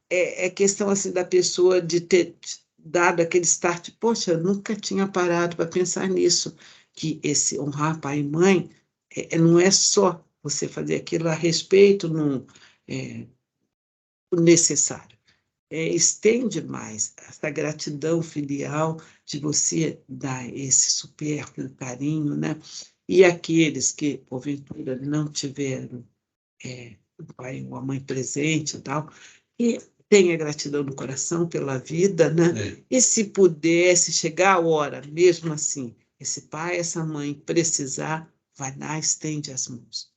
é questão assim da pessoa de ter dado aquele start, poxa, eu nunca tinha parado para pensar nisso, que esse honrar pai e mãe não é só você fazer aquilo a respeito o necessário. Estende mais essa gratidão filial de você dar esse supérfluo carinho, né? E aqueles que, porventura, não tiveram um pai ou uma mãe presente e tal, e tenha gratidão no coração pela vida, né? E se pudesse chegar a hora, mesmo assim, esse pai, essa mãe precisar, vai lá, estende as mãos,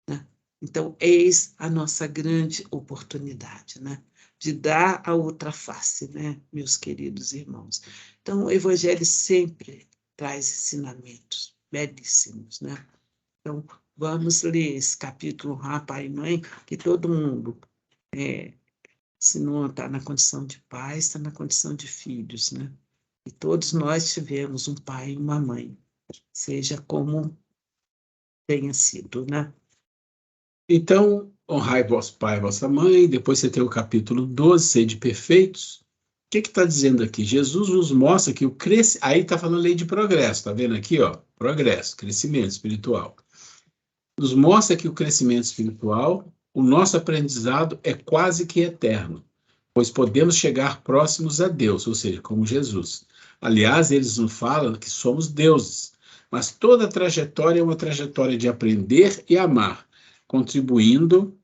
né? Então, eis a nossa grande oportunidade, né? De dar a outra face, né, meus queridos irmãos? Então, o Evangelho sempre traz ensinamentos belíssimos, né? Então, vamos ler esse capítulo, Pai e Mãe, que todo mundo, se não está na condição de pai, está na condição de filhos, né? E todos nós tivemos um pai e uma mãe, seja como tenha sido, né? Então, honrai vosso pai e vossa mãe. Depois você tem o capítulo 12, sede perfeitos. O que está dizendo aqui? Jesus nos mostra que o crescimento... Aí está falando lei de progresso, está vendo aqui? Ó, progresso, crescimento espiritual. Nos mostra que o crescimento espiritual, o nosso aprendizado é quase que eterno, pois podemos chegar próximos a Deus, ou seja, como Jesus. Aliás, eles nos falam que somos deuses, mas toda a trajetória é uma trajetória de aprender e amar, contribuindo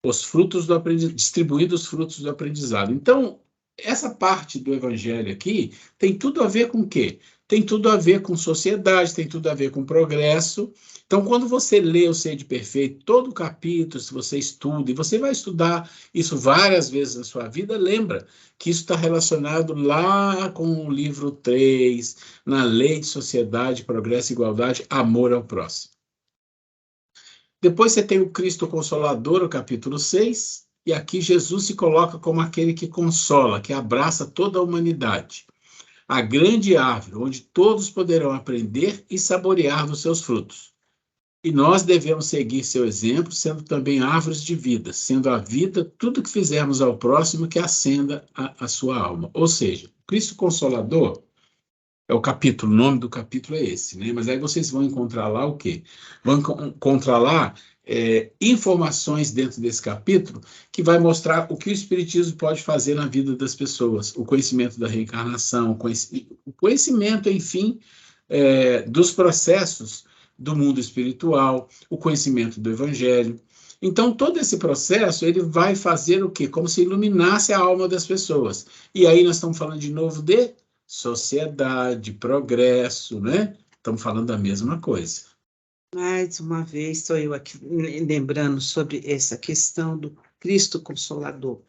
os frutos do distribuindo os frutos do aprendizado. Então, essa parte do evangelho aqui tem tudo a ver com o quê? Tem tudo a ver com sociedade, tem tudo a ver com progresso. Então, quando você lê o Sede Perfeito, todo o capítulo, se você estuda, e você vai estudar isso várias vezes na sua vida, lembra que isso está relacionado lá com o livro 3, na Lei de Sociedade, Progresso e Igualdade, Amor ao Próximo. Depois você tem o Cristo Consolador, o capítulo 6, e aqui Jesus se coloca como aquele que consola, que abraça toda a humanidade. A grande árvore, onde todos poderão aprender e saborear dos seus frutos. E nós devemos seguir seu exemplo, sendo também árvores de vida, sendo a vida tudo que fizermos ao próximo que acenda a sua alma. Ou seja, Cristo Consolador é o capítulo, o nome do capítulo é esse, né? Mas aí vocês vão encontrar lá o quê? Vão encontrar lá informações dentro desse capítulo que vai mostrar o que o Espiritismo pode fazer na vida das pessoas, o conhecimento da reencarnação, o conhecimento, enfim, dos processos do mundo espiritual, o conhecimento do Evangelho. Então, todo esse processo, ele vai fazer o quê? Como se iluminasse a alma das pessoas. E aí nós estamos falando de novo de sociedade, progresso, né? Estamos falando da mesma coisa. Mais uma vez, estou eu aqui lembrando sobre essa questão do Cristo Consolador,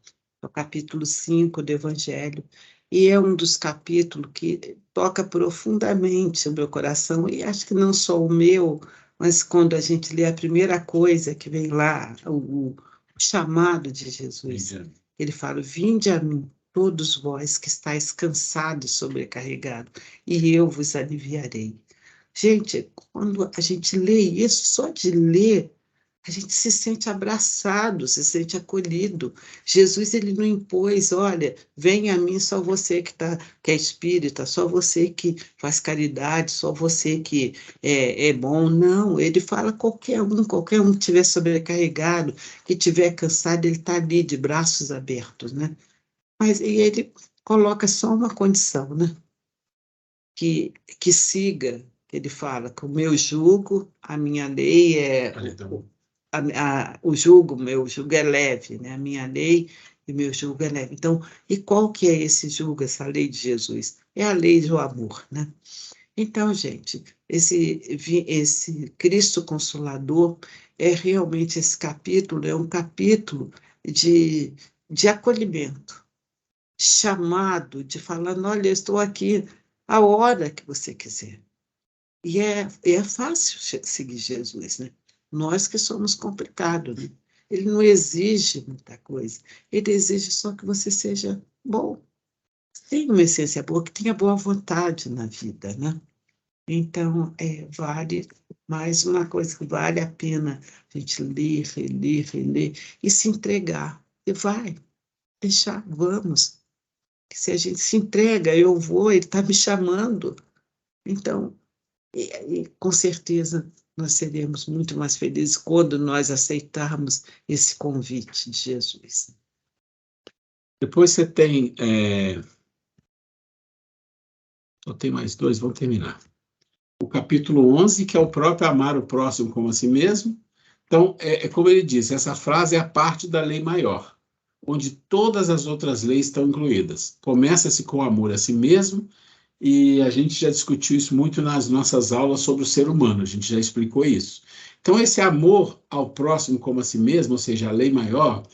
o capítulo 5 do Evangelho, e é um dos capítulos que toca profundamente o meu coração, e acho que não só o meu, mas quando a gente lê a primeira coisa que vem lá, o chamado de Jesus, ele fala, vinde a mim, todos vós que estáis cansados e sobrecarregados, e eu vos aliviarei. Gente, quando a gente lê isso, só de ler, a gente se sente abraçado, se sente acolhido. Jesus, ele não impôs, olha, vem a mim só você que é espírita, só você que faz caridade, só você que é bom. Não, ele fala qualquer um que estiver sobrecarregado, que estiver cansado, ele está ali de braços abertos, né? Mas e ele coloca só uma condição, né? Que siga, ele fala, que o meu jugo, a minha lei meu jugo é leve, né? A minha lei e meu jugo é leve. Então, e qual que é esse jugo, essa lei de Jesus? É a lei do amor, né? Então, gente, esse Cristo Consolador é realmente esse capítulo, é um capítulo de acolhimento, chamado de falar, olha, eu estou aqui a hora que você quiser. E é fácil seguir Jesus, né? Nós que somos complicados, né? Ele não exige muita coisa, ele exige só que você seja bom, tenha uma essência boa, que tenha boa vontade na vida, né? Então, vale, mais uma coisa que vale a pena a gente ler, reler, reler e se entregar. E vai, deixar, vamos. Se a gente se entrega, eu vou, ele está me chamando. Então, com certeza, nós seremos muito mais felizes quando nós aceitarmos esse convite de Jesus. Depois você tem... Só tem mais 2, vamos terminar. O capítulo 11, que é o próprio amar o próximo como a si mesmo. Então, como ele disse, essa frase é a parte da lei maior, onde todas as outras leis estão incluídas. Começa-se com o amor a si mesmo, e a gente já discutiu isso muito nas nossas aulas sobre o ser humano, a gente já explicou isso. Então, esse amor ao próximo como a si mesmo, ou seja, a lei maior,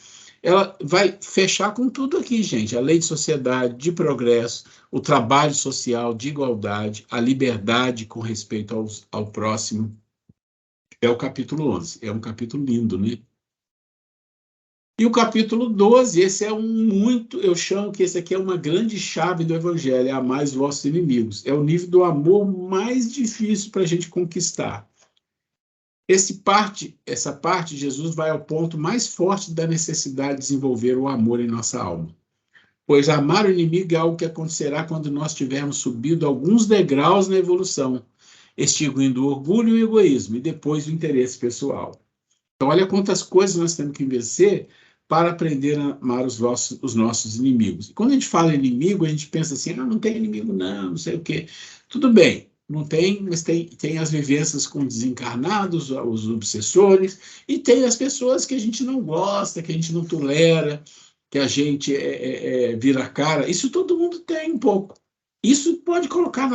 ela vai fechar com tudo aqui, gente. A lei de sociedade, de progresso, o trabalho social, de igualdade, a liberdade com respeito ao próximo. É o capítulo 11. É um capítulo lindo, né? E o capítulo 12, esse é eu chamo que esse aqui é uma grande chave do Evangelho, é amar os vossos inimigos. É o nível do amor mais difícil para a gente conquistar. Essa parte, Jesus vai ao ponto mais forte da necessidade de desenvolver o amor em nossa alma. Pois amar o inimigo é algo que acontecerá quando nós tivermos subido alguns degraus na evolução, extinguindo o orgulho e o egoísmo, e depois o interesse pessoal. Então, olha quantas coisas nós temos que vencer para aprender a amar os nossos inimigos. E quando a gente fala inimigo, a gente pensa assim, não tem inimigo não sei o quê. Tudo bem, não tem, mas tem as vivências com desencarnados, os obsessores, e tem as pessoas que a gente não gosta, que a gente não tolera, que a gente vira a cara. Isso todo mundo tem um pouco. Isso pode colocar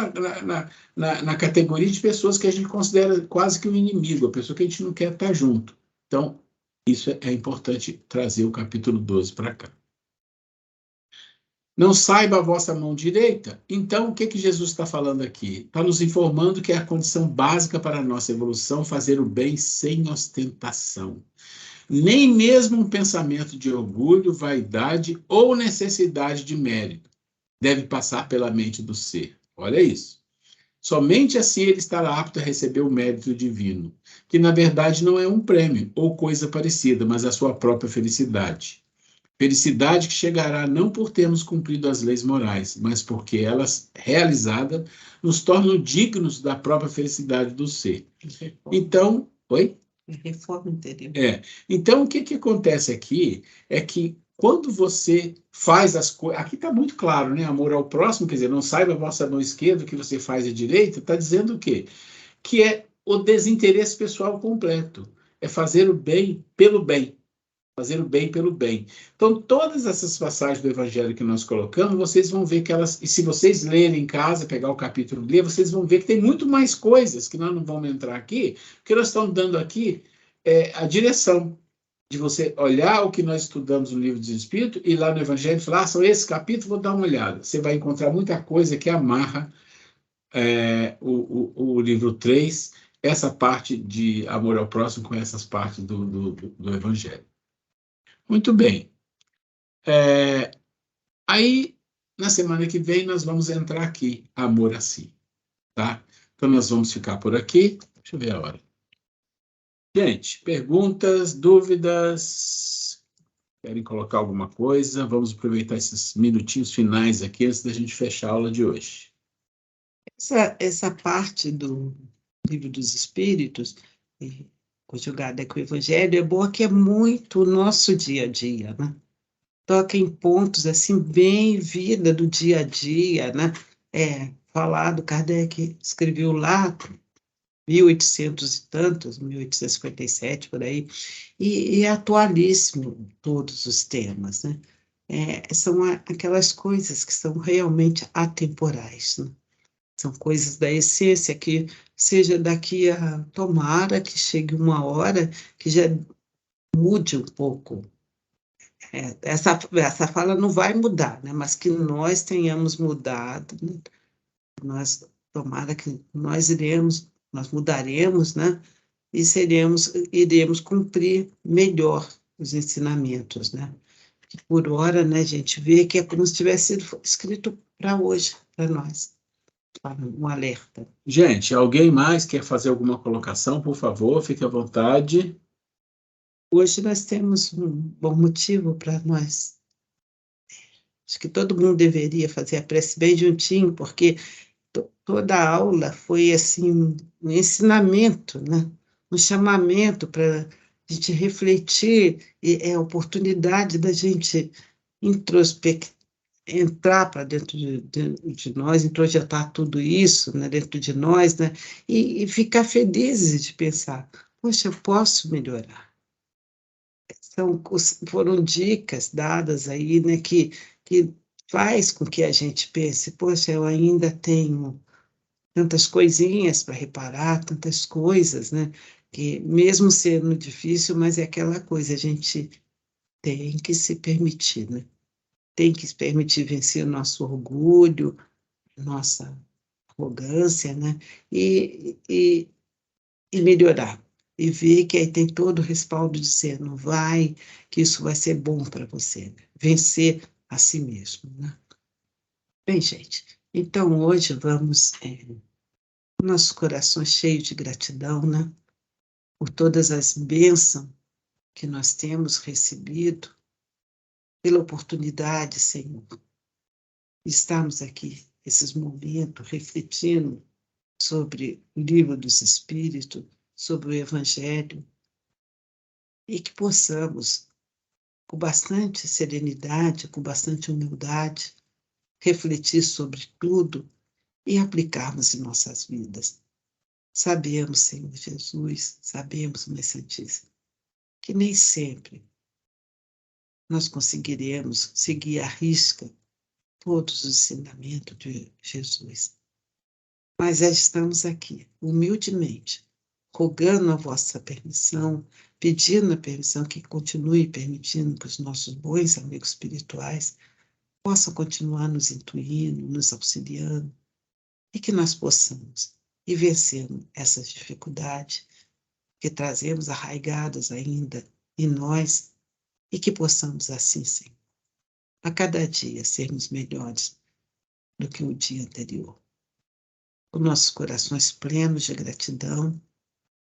na categoria de pessoas que a gente considera quase que um inimigo, a pessoa que a gente não quer estar junto. Então, isso é importante trazer o capítulo 12 para cá. Não saiba a vossa mão direita? Então, o que Jesus está falando aqui? Está nos informando que é a condição básica para a nossa evolução fazer o bem sem ostentação. Nem mesmo um pensamento de orgulho, vaidade ou necessidade de mérito deve passar pela mente do ser. Olha isso. Somente assim ele estará apto a receber o mérito divino, que na verdade não é um prêmio ou coisa parecida, mas a sua própria felicidade. Felicidade que chegará não por termos cumprido as leis morais, mas porque elas, realizadas, nos tornam dignos da própria felicidade do ser. Então, oi? Reforma interior. Então, o que acontece aqui é que quando você faz as coisas... Aqui está muito claro, né? Amor ao próximo, quer dizer, não saiba a vossa mão esquerda o que você faz à direita, está dizendo o quê? Que é o desinteresse pessoal completo. É fazer o bem pelo bem. Fazer o bem pelo bem. Então, todas essas passagens do Evangelho que nós colocamos, vocês vão ver que elas... E se vocês lerem em casa, pegar o capítulo e ler, vocês vão ver que tem muito mais coisas que nós não vamos entrar aqui, porque nós estamos dando aqui a direção de você olhar o que nós estudamos no Livro dos Espíritos e lá no Evangelho falar, são esse capítulo, vou dar uma olhada. Você vai encontrar muita coisa que amarra o livro 3, essa parte de amor ao próximo com essas partes do Evangelho. Muito bem. Aí, na semana que vem, nós vamos entrar aqui, amor a si. Tá? Então, nós vamos ficar por aqui. Deixa eu ver a hora. Gente, perguntas, dúvidas? Querem colocar alguma coisa? Vamos aproveitar esses minutinhos finais aqui antes da gente fechar a aula de hoje. Essa parte do Livro dos Espíritos, conjugada com o Evangelho, é boa que é muito o nosso dia a dia, né? Toca em pontos, assim, bem vida do dia a dia, né? Falado, Kardec escreveu lá, 1800 e tantos, 1857, por aí, e é atualíssimo todos os temas, né? São aquelas coisas que são realmente atemporais, né? São coisas da essência que, seja daqui a... Tomara que chegue uma hora que já mude um pouco essa fala não vai mudar, né? Mas que nós tenhamos mudado, né? Tomara que nós mudaremos, né? E iremos cumprir melhor os ensinamentos, né? Que por hora, né, a gente vê que é como se tivesse sido escrito para hoje, para nós, um alerta. Gente, alguém mais quer fazer alguma colocação, por favor, fique à vontade. Hoje nós temos um bom motivo para nós. Acho que todo mundo deveria fazer a prece bem juntinho, porque toda a aula foi assim um ensinamento, né? Um chamamento para a gente refletir, e é a oportunidade da gente entrar para dentro de nós, introjetar tudo isso, né, dentro de nós, né, e ficar felizes de pensar, poxa, eu posso melhorar. Foram dicas dadas aí, né, que faz com que a gente pense, poxa, eu ainda tenho tantas coisinhas para reparar, tantas coisas, né, que mesmo sendo difícil, mas é aquela coisa, a gente tem que se permitir, né? Tem que se permitir vencer o nosso orgulho, nossa arrogância, né? E melhorar. E ver que aí tem todo o respaldo de dizer, não vai, que isso vai ser bom para você. Né? Vencer a si mesmo, né? Bem, gente, então hoje vamos, nossos corações cheios de gratidão, né? Por todas as bênçãos que nós temos recebido, pela oportunidade, Senhor, de estarmos aqui, esses momentos, refletindo sobre o livro dos Espíritos, sobre o Evangelho, e que possamos, com bastante serenidade, com bastante humildade, refletir sobre tudo e aplicarmos em nossas vidas. Sabemos, Senhor Jesus, sabemos, Mãe Santíssima, que nem sempre nós conseguiremos seguir à risca todos os ensinamentos de Jesus. Mas já estamos aqui, humildemente, rogando a vossa permissão, pedindo a permissão que continue permitindo que os nossos bons amigos espirituais possam continuar nos intuindo, nos auxiliando, e que nós possamos ir vencendo essas dificuldades que trazemos arraigadas ainda em nós, e que possamos assim, Senhor, a cada dia sermos melhores do que o dia anterior. Com nossos corações plenos de gratidão,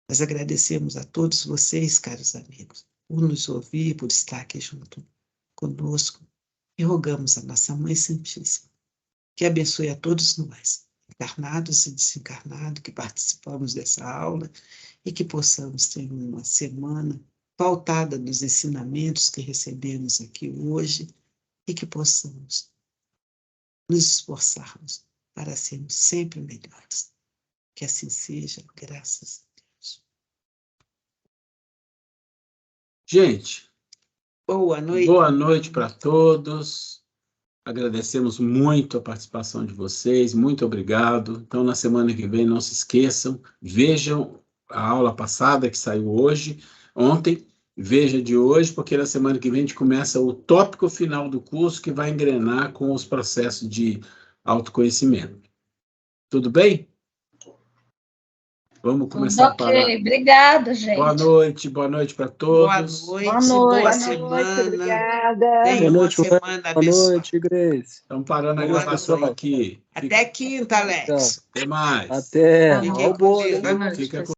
nós agradecemos a todos vocês, caros amigos, por nos ouvir, por estar aqui junto conosco, e rogamos a nossa Mãe Santíssima que abençoe a todos nós, encarnados e desencarnados, que participamos dessa aula, e que possamos ter uma semana pautada nos ensinamentos que recebemos aqui hoje, e que possamos nos esforçarmos para sermos sempre melhores. Que assim seja, graças a Deus. Gente, boa noite. Boa noite para todos. Agradecemos muito a participação de vocês, muito obrigado. Então, na semana que vem, não se esqueçam, vejam a aula passada que saiu ontem, veja de hoje, porque na semana que vem a gente começa o tópico final do curso que vai engrenar com os processos de autoconhecimento. Tudo bem? Vamos começar a parar. Obrigada, gente. Boa noite para todos. Boa semana. Obrigada. Tenha uma semana abençoada. Boa noite, Grace. Estamos parando a gravação aqui. Até quinta, Alex. Até mais. Até. Fiquem com Deus. Fica com